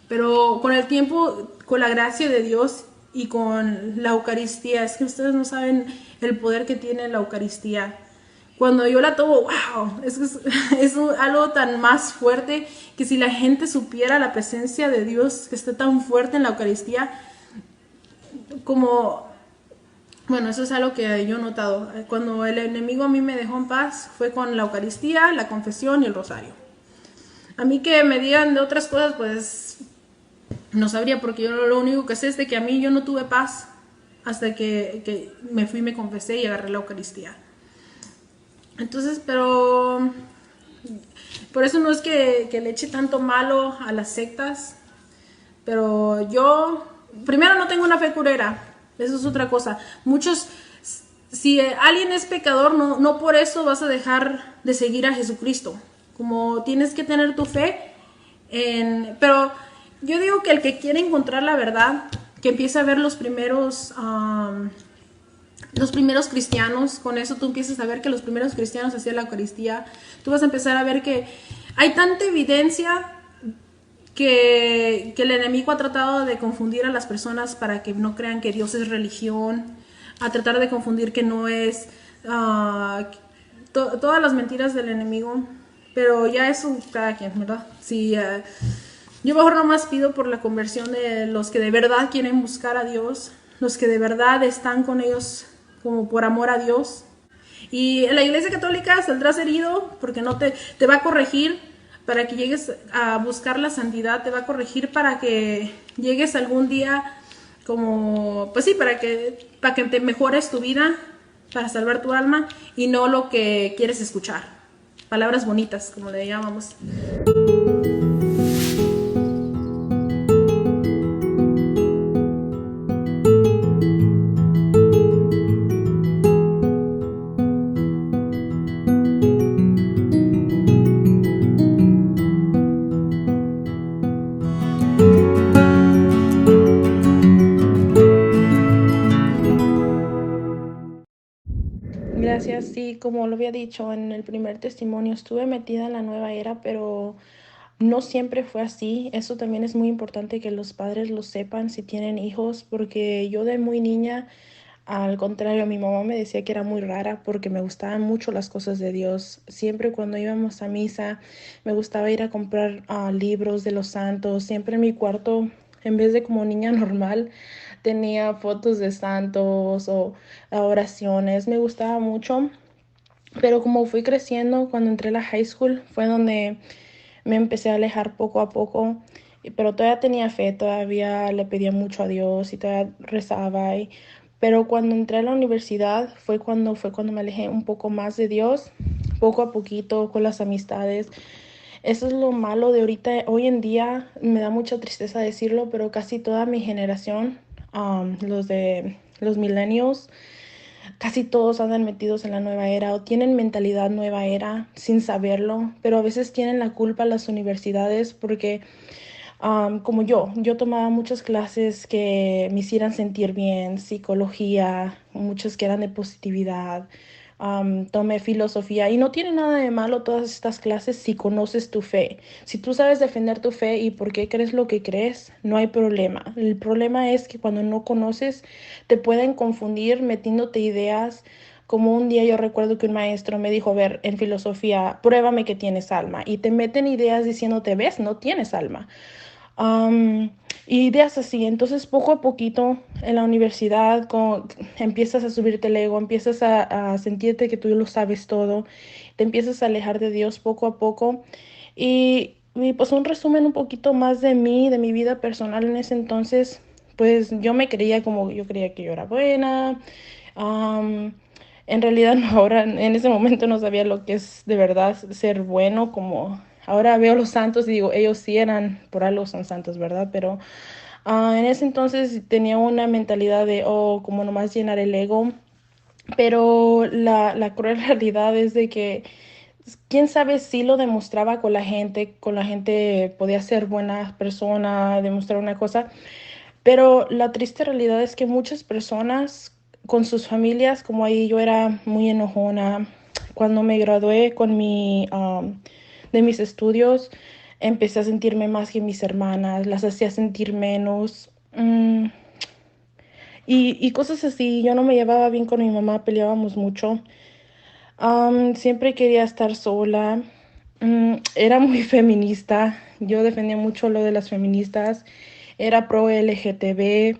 Pero con el tiempo, con la gracia de Dios y con la Eucaristía, es que ustedes no saben el poder que tiene la Eucaristía. Cuando yo la tomo, wow, es algo tan más fuerte que si la gente supiera la presencia de Dios que está tan fuerte en la Eucaristía, bueno, eso es algo que yo he notado. Cuando el enemigo a mí me dejó en paz fue con la Eucaristía, la confesión y el rosario. A mí que me digan de otras cosas, pues no sabría, porque yo lo único que sé es de que a mí yo no tuve paz hasta que me fui, me confesé y agarré la Eucaristía. Entonces, pero por eso no es que le eche tanto malo a las sectas, pero yo primero no tengo una fe curera, eso es otra cosa. Si alguien es pecador, no por eso vas a dejar de seguir a Jesucristo. Como tienes que tener tu fe pero yo digo que el que quiere encontrar la verdad, que empiece a ver los primeros cristianos. Con eso tú empiezas a ver que los primeros cristianos hacían la Eucaristía. Tú vas a empezar a ver que hay tanta evidencia que el enemigo ha tratado de confundir a las personas para que no crean que Dios es religión, a tratar de confundir que no es todas las mentiras del enemigo. Pero ya eso cada quien, ¿verdad? Sí, yo mejor nomás pido por la conversión de los que de verdad quieren buscar a Dios, los que de verdad están con ellos como por amor a Dios. Y en la iglesia católica saldrás herido porque no te va a corregir para que llegues a buscar la santidad, te va a corregir para que llegues algún día como, pues sí, para que te mejores tu vida, para salvar tu alma y no lo que quieres escuchar. Palabras bonitas, como le llamamos. Gracias, sí, como lo había dicho en el primer testimonio, estuve metida en la nueva era, pero no siempre fue así. Eso también es muy importante que los padres lo sepan si tienen hijos, porque yo de muy niña, al contrario, mi mamá me decía que era muy rara porque me gustaban mucho las cosas de Dios. Siempre cuando íbamos a misa, me gustaba ir a comprar libros de los santos. Siempre en mi cuarto, en vez de como niña normal, tenía fotos de santos o oraciones. Me gustaba mucho. Pero como fui creciendo, cuando entré a la high school, fue donde me empecé a alejar poco a poco. Pero todavía tenía fe, todavía le pedía mucho a Dios y todavía rezaba. Pero cuando entré a la universidad fue cuando me alejé un poco más de Dios, poco a poquito, con las amistades. Eso es lo malo de ahorita. Hoy en día me da mucha tristeza decirlo, pero casi toda mi generación, los millennials, casi todos andan metidos en la nueva era o tienen mentalidad nueva era sin saberlo, pero a veces tienen la culpa las universidades porque como yo tomaba muchas clases que me hicieran sentir bien, psicología, muchas que eran de positividad, tomé filosofía y no tiene nada de malo todas estas clases si conoces tu fe. Si tú sabes defender tu fe y por qué crees lo que crees, no hay problema. El problema es que cuando no conoces, te pueden confundir metiéndote ideas. Como un día yo recuerdo que un maestro me dijo, a ver, en filosofía, pruébame que tienes alma. Y te meten ideas diciéndote, ves, no tienes alma. Am, y ideas así. Entonces, poco a poquito en la universidad empiezas a subirte el ego, empiezas a sentirte que tú lo sabes todo, te empiezas a alejar de Dios poco a poco. Y pues un resumen un poquito más de mí, de mi vida personal en ese entonces, pues yo me creía como yo creía que yo era buena. Am, en realidad, ahora en ese momento no sabía lo que es de verdad ser bueno, como ahora veo los santos y digo, ellos sí eran, por algo son santos, ¿verdad? Pero en ese entonces tenía una mentalidad de, oh, como nomás llenar el ego. Pero la cruel realidad es de que, quién sabe si lo demostraba con la gente podía ser buena persona, demostrar una cosa, pero la triste realidad es que muchas personas con sus familias, como ahí yo era muy enojona, cuando me gradué de mis estudios, empecé a sentirme más que mis hermanas, las hacía sentir menos. Y cosas así, yo no me llevaba bien con mi mamá, peleábamos mucho. Siempre quería estar sola. Era muy feminista. Yo defendía mucho lo de las feministas. Era pro LGTB.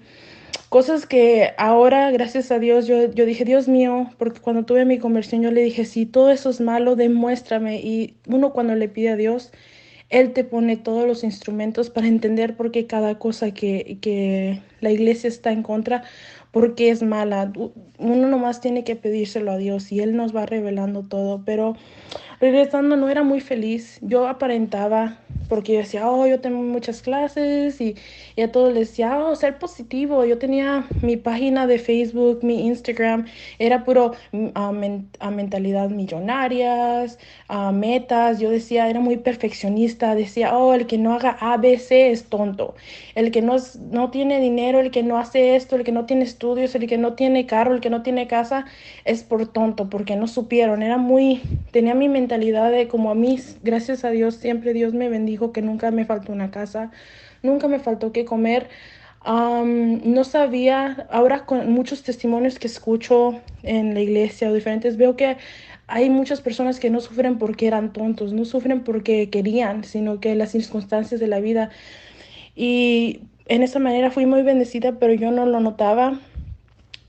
Cosas que ahora, gracias a Dios, yo dije, Dios mío, porque cuando tuve mi conversión yo le dije, si todo eso es malo, demuéstrame. Y uno cuando le pide a Dios, Él te pone todos los instrumentos para entender por qué cada cosa que la iglesia está en contra, por qué es mala. Uno nomás tiene que pedírselo a Dios y Él nos va revelando todo. Pero regresando, no era muy feliz. Yo aparentaba porque yo decía, oh, yo tengo muchas clases y a todos les decía, oh, ser positivo. Yo tenía mi página de Facebook, mi Instagram, era puro mentalidad millonarias, metas. Yo decía, era muy perfeccionista. Decía, oh, el que no haga ABC es tonto. El que no tiene dinero, el que no hace esto, el que no tiene estudios, el que no tiene carro, el que no tiene casa, es por tonto, porque no supieron. Tenía mi mentalidad de como a mí, gracias a Dios, siempre Dios me bendijo que nunca me faltó una casa, nunca me faltó que comer. No sabía, ahora con muchos testimonios que escucho en la iglesia o diferentes, veo que hay muchas personas que no sufren porque eran tontos, no sufren porque querían, sino que las circunstancias de la vida. Y en esa manera fui muy bendecida, pero yo no lo notaba.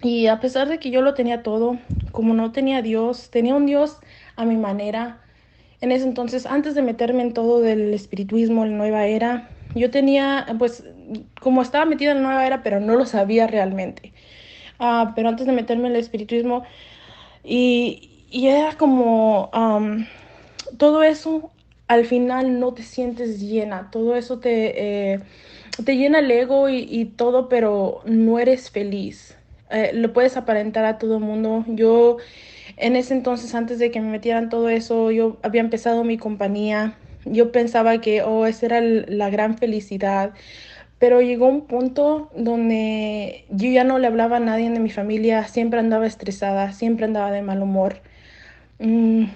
Y a pesar de que yo lo tenía todo, como no tenía Dios, tenía un Dios a mi manera. En ese entonces, antes de meterme en todo del espiritismo, la nueva era, yo tenía, pues, como estaba metida en la nueva era, pero no lo sabía realmente. Pero antes de meterme en el espiritismo, y era como, todo eso, al final no te sientes llena, todo eso te llena el ego y todo, pero no eres feliz. Lo puedes aparentar a todo el mundo. Yo en ese entonces, antes de que me metieran todo eso, yo había empezado mi compañía. Yo pensaba que, oh, esa era la gran felicidad. Pero llegó un punto donde yo ya no le hablaba a nadie de mi familia, siempre andaba estresada, siempre andaba de mal humor. Mm,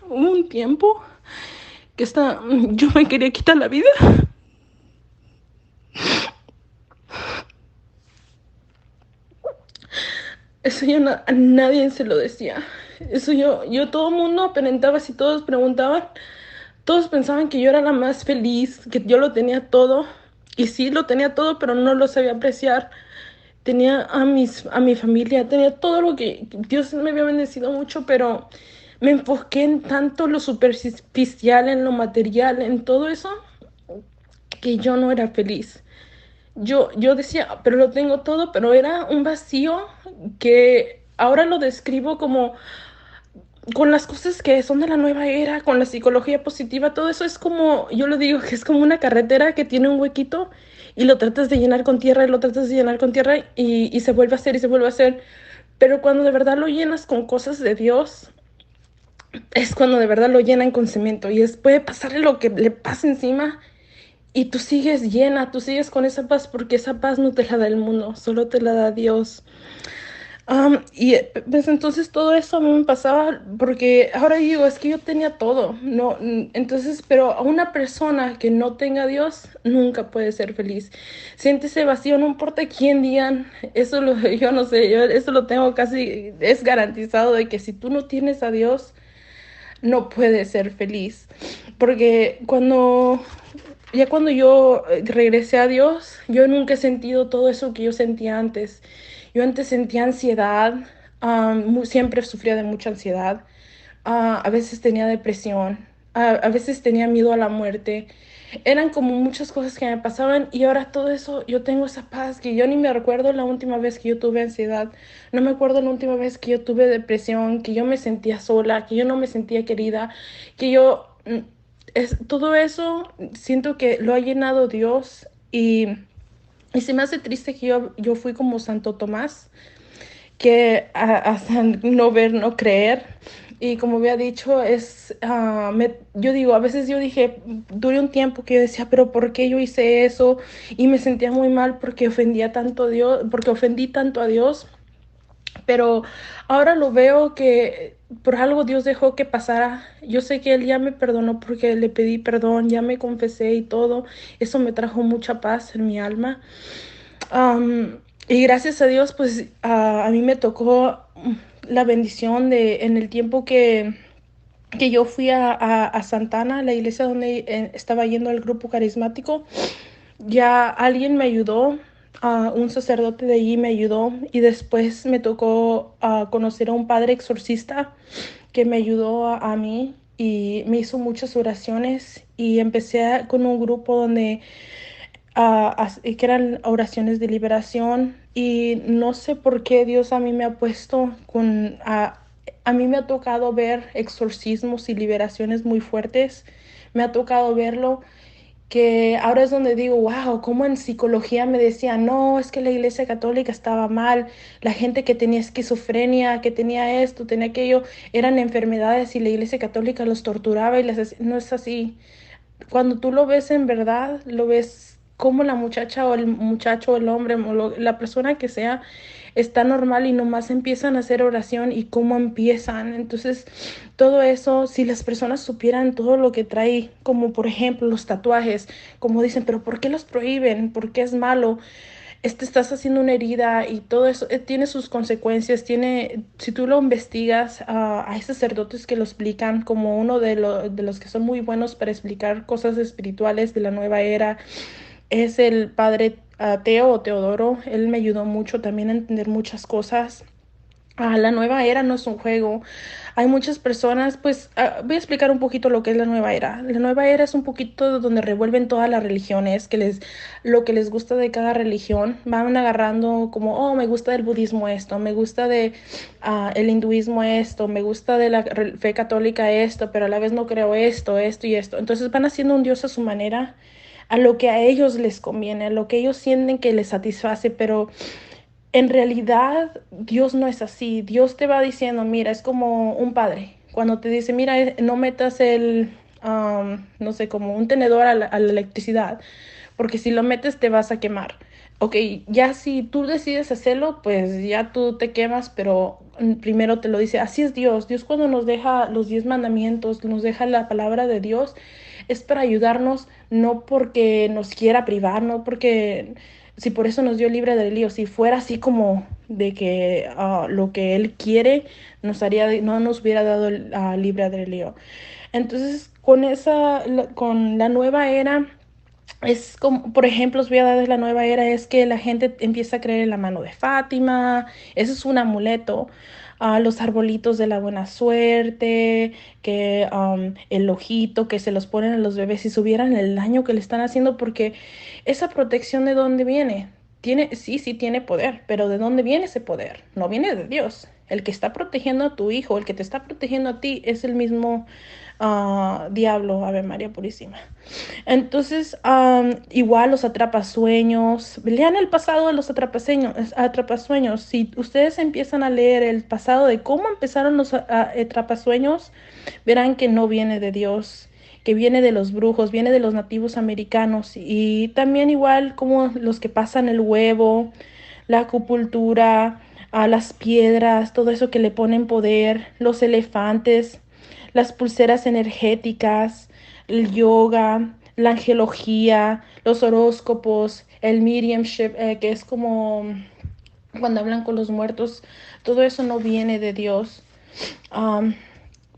Hubo un tiempo que yo me quería quitar la vida. Eso yo a nadie se lo decía. Eso yo todo el mundo aparentaba, si todos preguntaban, todos pensaban que yo era la más feliz, que yo lo tenía todo. Y sí, lo tenía todo, pero no lo sabía apreciar. Tenía a mi familia, tenía todo lo que Dios me había bendecido mucho, pero me enfoqué en tanto lo superficial, en lo material, en todo eso, que yo no era feliz. Yo decía, pero lo tengo todo, pero era un vacío que ahora lo describo como con las cosas que son de la nueva era, con la psicología positiva, todo eso es como, yo lo digo, que es como una carretera que tiene un huequito y lo tratas de llenar con tierra y lo tratas de llenar con tierra y se vuelve a hacer y se vuelve a hacer. Pero cuando de verdad lo llenas con cosas de Dios, es cuando de verdad lo llenan con cemento y puede pasarle lo que le pase encima y tú sigues llena, tú sigues con esa paz porque esa paz no te la da el mundo, solo te la da Dios. Pues entonces todo eso a mí me pasaba porque ahora digo, es que yo tenía todo, no, entonces, pero a una persona que no tenga a Dios nunca puede ser feliz. Siente ese vacío, no importa quién digan, eso lo, yo no sé, yo eso lo tengo casi, es garantizado de que si tú no tienes a Dios, no puedes ser feliz. Porque cuando yo regresé a Dios, yo nunca he sentido todo eso que yo sentía antes. Yo antes sentía ansiedad, siempre sufría de mucha ansiedad, a veces tenía depresión, a veces tenía miedo a la muerte. Eran como muchas cosas que me pasaban y ahora todo eso, yo tengo esa paz que yo ni me recuerdo la última vez que yo tuve ansiedad, no me acuerdo la última vez que yo tuve depresión, que yo me sentía sola, que yo no me sentía querida, que yo todo eso siento que lo ha llenado Dios y se me hace triste que yo fui como Santo Tomás, que hasta no ver, no creer. Y como había dicho, yo digo, a veces yo dije, duré un tiempo que yo decía, pero ¿por qué yo hice eso? Y me sentía muy mal porque ofendía tanto a Dios, porque ofendí tanto a Dios. Pero ahora lo veo que por algo Dios dejó que pasara. Yo sé que Él ya me perdonó porque le pedí perdón, ya me confesé y todo. Eso me trajo mucha paz en mi alma. Y gracias a Dios, pues a mí me tocó la bendición de en el tiempo que yo fui a Santana, la iglesia donde estaba yendo al grupo carismático. Ya alguien me ayudó, un sacerdote de allí me ayudó y después me tocó conocer a un padre exorcista que me ayudó a mí y me hizo muchas oraciones y empecé con un grupo donde que eran oraciones de liberación y no sé por qué Dios a mí me ha puesto a mí me ha tocado ver exorcismos y liberaciones muy fuertes, me ha tocado verlo que ahora es donde digo, wow, como en psicología me decían, no, es que la iglesia católica estaba mal, la gente que tenía esquizofrenia, que tenía esto, tenía aquello, eran enfermedades y la iglesia católica los torturaba y no es así. Cuando tú lo ves en verdad, lo ves como la muchacha o el muchacho o el hombre o la persona que sea está normal y nomás empiezan a hacer oración y cómo empiezan. Entonces, todo eso, si las personas supieran todo lo que trae, como por ejemplo los tatuajes, como dicen, pero ¿por qué los prohíben? ¿Por qué es malo? Estás haciendo una herida y todo eso tiene sus consecuencias, si tú lo investigas, hay sacerdotes que lo explican como uno de los que son muy buenos para explicar cosas espirituales de la nueva era, es el padre Teo o Teodoro, él me ayudó mucho también a entender muchas cosas. La nueva era no es un juego. Hay muchas personas, pues voy a explicar un poquito lo que es la nueva era. La nueva era es un poquito donde revuelven todas las religiones, lo que les gusta de cada religión. Van agarrando como, oh, me gusta del budismo esto, me gusta de el hinduismo esto, me gusta de la fe católica esto, pero a la vez no creo esto y esto. Entonces van haciendo un Dios a su manera, a lo que a ellos les conviene, a lo que ellos sienten que les satisface, pero en realidad, Dios no es así. Dios te va diciendo, mira, es como un padre. Cuando te dice, mira, no metas no sé, como un tenedor a la electricidad, porque si lo metes te vas a quemar. Ok, ya si tú decides hacerlo, pues ya tú te quemas, pero primero te lo dice, así es Dios. Dios cuando nos deja los 10 mandamientos, nos deja la palabra de Dios, es para ayudarnos, no porque nos quiera privar, no porque si por eso nos dio libre albedrío, si fuera así como de que lo que Él quiere, no nos hubiera dado el libre albedrío. Entonces, con la nueva era, es como, por ejemplo, os voy a dar de la nueva era, es que la gente empieza a creer en la mano de Fátima, eso es un amuleto, los arbolitos de la buena suerte, que el ojito que se los ponen a los bebés, si supieran el daño que le están haciendo, porque esa protección de dónde viene, sí tiene poder, pero ¿de dónde viene ese poder? No viene de Dios. El que está protegiendo a tu hijo, el que te está protegiendo a ti, es el mismo diablo, Ave María Purísima. Entonces, igual los atrapasueños, lean el pasado de los atrapasueños. Si ustedes empiezan a leer el pasado de cómo empezaron los atrapasueños, verán que no viene de Dios, que viene de los brujos, viene de los nativos americanos y también igual como los que pasan el huevo, la acupuntura, a las piedras, todo eso que le ponen poder, los elefantes, las pulseras energéticas, el yoga, la angelología, los horóscopos, el mediumship, que es como cuando hablan con los muertos, todo eso no viene de Dios. Um,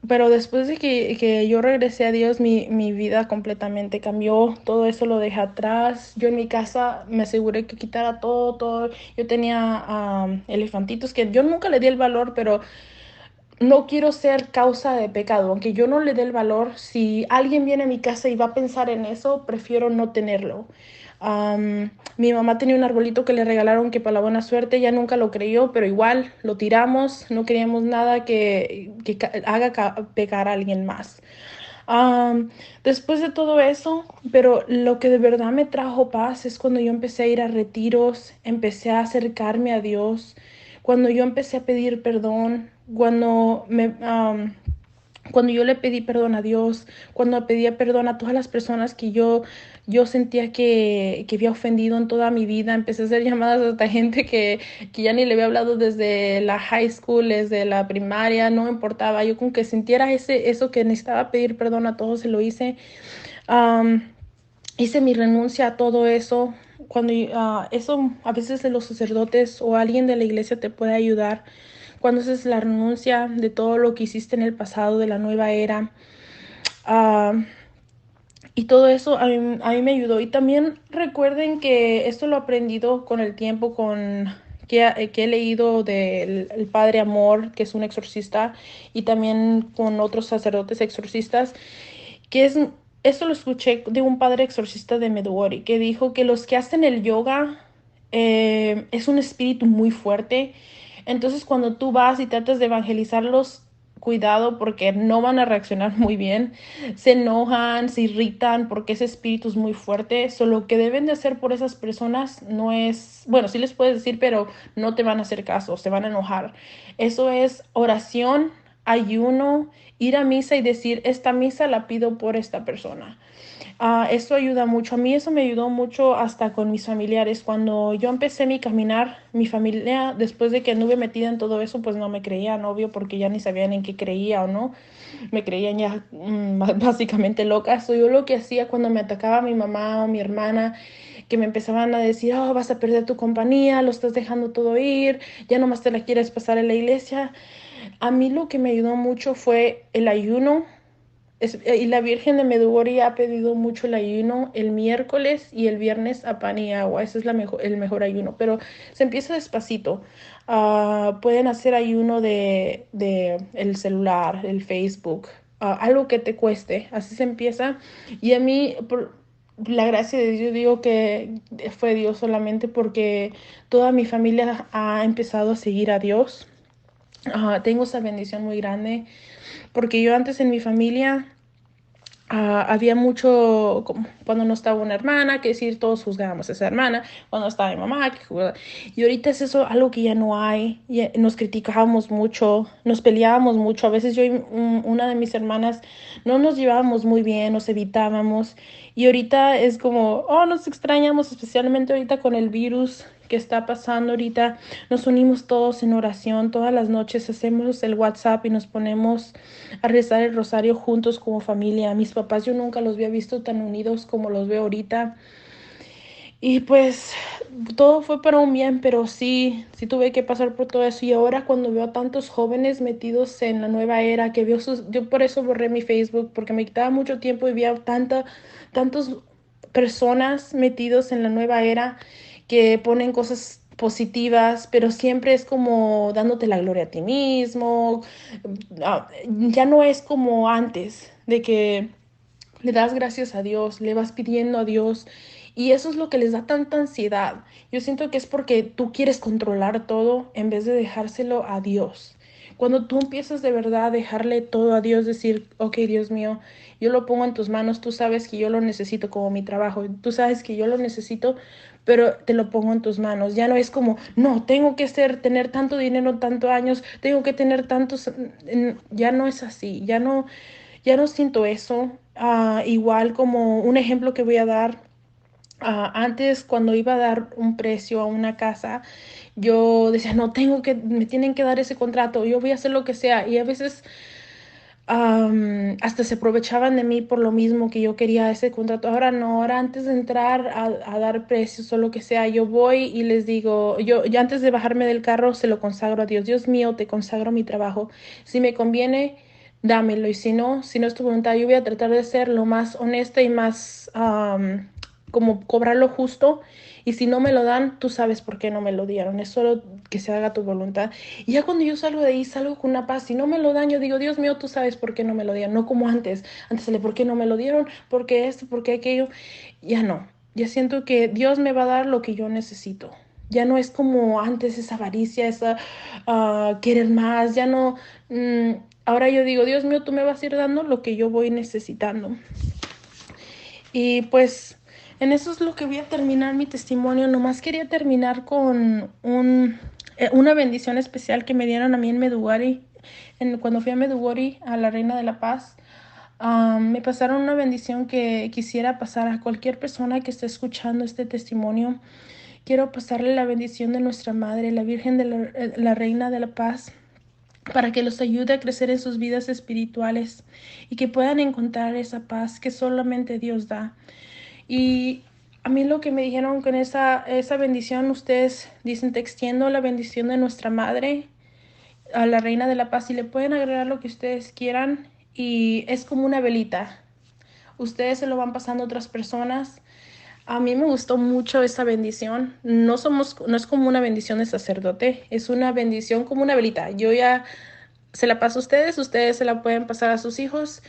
pero después de que yo regresé a Dios, mi vida completamente cambió. Todo eso lo dejé atrás. Yo en mi casa me aseguré que quitara todo, todo. Yo tenía elefantitos que yo nunca le di el valor, pero no quiero ser causa de pecado. Aunque yo no le dé el valor, si alguien viene a mi casa y va a pensar en eso, prefiero no tenerlo. Mi mamá tenía un arbolito que le regalaron que para la buena suerte, ella nunca lo creyó, pero igual lo tiramos, no queríamos nada que haga pecar a alguien más. Después de todo eso, pero lo que de verdad me trajo paz es cuando yo empecé a ir a retiros, empecé a acercarme a Dios, cuando yo empecé a pedir perdón, cuando yo le pedí perdón a Dios, cuando pedía perdón a todas las personas que yo sentía que había ofendido en toda mi vida, empecé a hacer llamadas hasta gente que ya ni le había hablado desde la high school, desde la primaria, no me importaba, yo con que sintiera eso que necesitaba pedir perdón a todos, se lo hice. Um, Hice mi renuncia a todo eso. Eso a veces de los sacerdotes o alguien de la iglesia te puede ayudar cuando haces la renuncia de todo lo que hiciste en el pasado, de la nueva era. Ah, y todo eso a mí me ayudó. Y también recuerden que esto lo he aprendido con el tiempo, que he leído del el Padre Amor, que es un exorcista, y también con otros sacerdotes exorcistas, que es, esto lo escuché de un padre exorcista de Medjugorje, que dijo que los que hacen el yoga es un espíritu muy fuerte. Entonces, cuando tú vas y tratas de evangelizarlos, cuidado porque no van a reaccionar muy bien. Se enojan, se irritan porque ese espíritu es muy fuerte. Solo lo que deben de hacer por esas personas no es, bueno, sí les puedes decir, pero no te van a hacer caso, se van a enojar. Eso es oración, ayuno, ir a misa y decir, esta misa la pido por esta persona. Eso ayuda mucho. A mí eso me ayudó mucho hasta con mis familiares. Cuando yo empecé mi caminar, mi familia, después de que anduve metida en todo eso, pues no me creían, obvio, porque ya ni sabían en qué creía o no. Me creían ya básicamente loca. So, yo lo que hacía cuando me atacaba mi mamá o mi hermana, que me empezaban a decir, oh, vas a perder tu compañía, lo estás dejando todo ir, ya nomás te la quieres pasar en la iglesia. A mí lo que me ayudó mucho fue el ayuno. Y la Virgen de Medjugorje ha pedido mucho el ayuno el miércoles y el viernes a pan y agua. Ese es el mejor ayuno, pero se empieza despacito. Pueden hacer ayuno de el celular, el Facebook, algo que te cueste. Así se empieza. Y a mí, por la gracia de Dios, digo que fue Dios solamente porque toda mi familia ha empezado a seguir a Dios. Tengo esa bendición muy grande porque yo antes en mi familia había mucho, cuando no estaba una hermana, que decir, todos juzgábamos a esa hermana, cuando estaba mi mamá, y ahorita es eso algo que ya no hay, nos criticábamos mucho, nos peleábamos mucho, a veces yo y una de mis hermanas no nos llevábamos muy bien, nos evitábamos, y ahorita es como, oh, nos extrañamos, especialmente ahorita con el virus que está pasando ahorita, nos unimos todos en oración, todas las noches hacemos el WhatsApp y nos ponemos a rezar el rosario juntos como familia. Mis papás yo nunca los había visto tan unidos como los veo ahorita. Y pues todo fue para un bien, pero sí tuve que pasar por todo eso. Y ahora cuando veo a tantos jóvenes metidos en la nueva era, que yo por eso borré mi Facebook, porque me quitaba mucho tiempo y veía tantas personas metidos en la nueva era que ponen cosas positivas, pero siempre es como dándote la gloria a ti mismo. Ya no es como antes, de que le das gracias a Dios, le vas pidiendo a Dios y eso es lo que les da tanta ansiedad. Yo siento que es porque tú quieres controlar todo en vez de dejárselo a Dios. Cuando tú empiezas de verdad a dejarle todo a Dios, decir, ok, Dios mío, yo lo pongo en tus manos, tú sabes que yo lo necesito como mi trabajo, tú sabes que yo lo necesito, pero te lo pongo en tus manos. Ya no es como, no, tengo que tener tanto dinero, tantos años, tengo que tener tantos, ya no es así, ya no. ya no siento eso. Igual como un ejemplo que voy a dar, antes cuando iba a dar un precio a una casa, yo decía, no, me tienen que dar ese contrato, yo voy a hacer lo que sea. Y a veces hasta se aprovechaban de mí por lo mismo que yo quería ese contrato. Ahora no, ahora antes de entrar a dar precios o lo que sea, yo voy y les digo, yo antes de bajarme del carro se lo consagro a Dios. Dios mío, te consagro mi trabajo. Si me conviene, dámelo. Y si no es tu voluntad, yo voy a tratar de ser lo más honesta y más como cobrar lo justo. Y si no me lo dan, tú sabes por qué no me lo dieron. Es solo que se haga tu voluntad. Y ya cuando yo salgo de ahí, salgo con una paz. Si no me lo dan, yo digo, Dios mío, tú sabes por qué no me lo dieron. No como antes. Antes le, ¿por qué no me lo dieron? ¿Por qué esto? ¿Por qué aquello? Ya no. Ya siento que Dios me va a dar lo que yo necesito. Ya no es como antes esa avaricia, esa querer más. Ya no. Ahora yo digo, Dios mío, tú me vas a ir dando lo que yo voy necesitando. Y pues en eso es lo que voy a terminar mi testimonio. Nomás quería terminar con una bendición especial que me dieron a mí en Meduguri. Cuando fui a Meduguri, a la Reina de la Paz, me pasaron una bendición que quisiera pasar a cualquier persona que esté escuchando este testimonio. Quiero pasarle la bendición de nuestra Madre, la Virgen de la Reina de la Paz, para que los ayude a crecer en sus vidas espirituales y que puedan encontrar esa paz que solamente Dios da. Y a mí lo que me dijeron con esa bendición, ustedes dicen, te extiendo la bendición de nuestra Madre, a la Reina de la Paz, y le pueden agregar lo que ustedes quieran, y es como una velita. Ustedes se lo van pasando a otras personas. A mí me gustó mucho esa bendición. No es como una bendición de sacerdote, es una bendición como una velita. Yo ya se la paso a ustedes se la pueden pasar a sus hijos,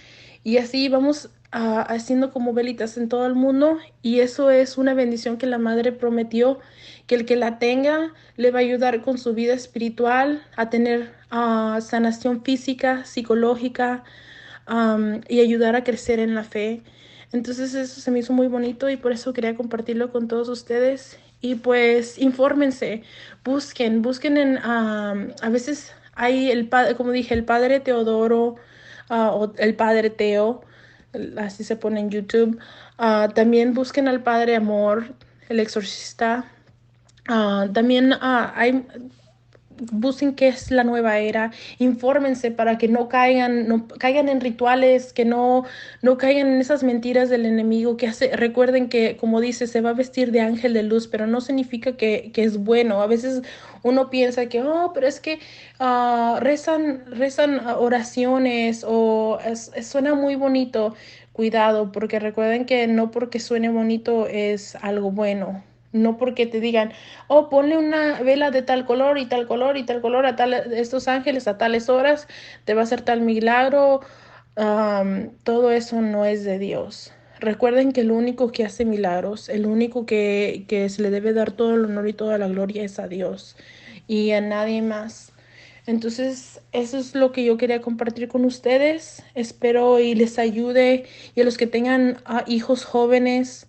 y así vamos haciendo como velitas en todo el mundo. Y eso es una bendición que la Madre prometió, que el que la tenga le va a ayudar con su vida espiritual, a tener sanación física, psicológica, y ayudar a crecer en la fe. Entonces eso se me hizo muy bonito y por eso quería compartirlo con todos ustedes. Y pues infórmense, busquen a veces hay el padre, como dije, el padre Teodoro, o el padre Teo, así se pone en YouTube. También busquen al padre Amor, el exorcista. También busquen qué es la nueva era, infórmense para que no caigan en rituales, que no caigan en esas mentiras del enemigo que hace. Recuerden que, como dice, se va a vestir de ángel de luz, pero no significa que es bueno. A veces uno piensa que, oh, pero es que rezan oraciones, o suena muy bonito. Cuidado, porque recuerden que no porque suene bonito es algo bueno. No porque te digan, oh, ponle una vela de tal color y tal color y tal color a estos ángeles a tales horas, te va a hacer tal milagro. Todo eso no es de Dios. Recuerden que el único que hace milagros, el único que se le debe dar todo el honor y toda la gloria es a Dios y a nadie más. Entonces, eso es lo que yo quería compartir con ustedes. Espero y les ayude, y a los que tengan hijos jóvenes,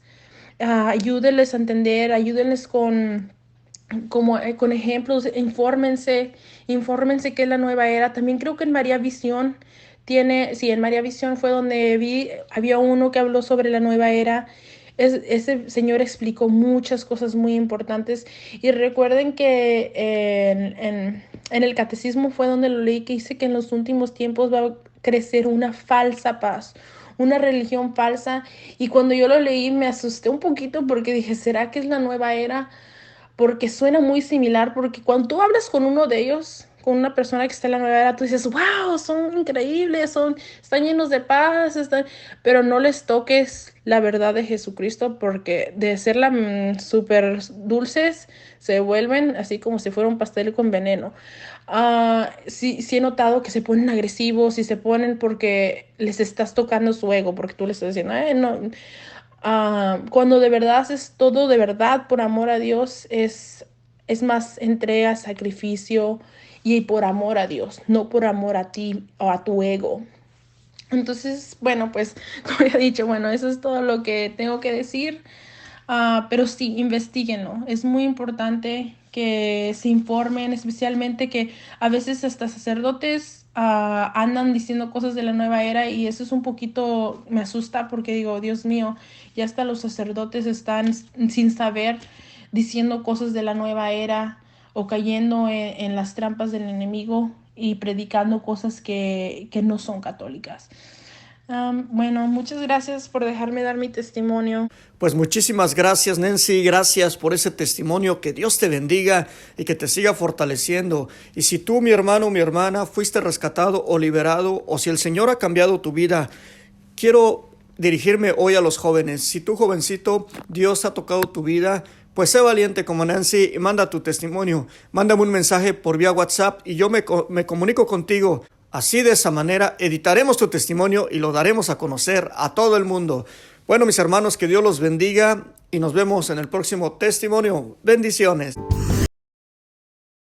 ayúdenles a entender, ayúdenles con ejemplos. Infórmense qué es la nueva era. También creo que en María Visión sí, en María Visión fue donde había uno que habló sobre la nueva era. Ese señor explicó muchas cosas muy importantes. Y recuerden que en el catecismo fue donde lo leí, que dice que en los últimos tiempos va a crecer una falsa paz, una religión falsa. Y cuando yo lo leí me asusté un poquito porque dije, ¿será que es la nueva era? Porque suena muy similar, porque cuando tú hablas con uno de ellos, con una persona que está en la nueva era, tú dices, wow, son increíbles, están llenos de paz, pero no les toques la verdad de Jesucristo, porque de ser súper dulces, se vuelven así como si fuera un pastel con veneno. Sí he notado que se ponen agresivos y se ponen porque les estás tocando su ego, porque tú les estás diciendo, no. Cuando de verdad haces todo de verdad por amor a Dios, es más entrega, sacrificio, y por amor a Dios, no por amor a ti o a tu ego. Entonces, bueno, pues como ya he dicho, bueno, eso es todo lo que tengo que decir. Pero sí, investiguenlo. Es muy importante que se informen, especialmente que a veces hasta sacerdotes andan diciendo cosas de la nueva era y eso es un poquito, me asusta porque digo, Dios mío, ya hasta los sacerdotes están sin saber diciendo cosas de la nueva era o cayendo en las trampas del enemigo y predicando cosas que no son católicas. Bueno, muchas gracias por dejarme dar mi testimonio. Pues muchísimas gracias, Nancy, gracias por ese testimonio, que Dios te bendiga y que te siga fortaleciendo. Y si tú, mi hermano o mi hermana, fuiste rescatado o liberado, o si el Señor ha cambiado tu vida, quiero dirigirme hoy a los jóvenes. Si tú, jovencito, Dios ha tocado tu vida, pues sé valiente como Nancy y manda tu testimonio. Mándame un mensaje por vía WhatsApp y yo me comunico contigo. Así, de esa manera, editaremos tu testimonio y lo daremos a conocer a todo el mundo. Bueno, mis hermanos, que Dios los bendiga y nos vemos en el próximo testimonio. Bendiciones.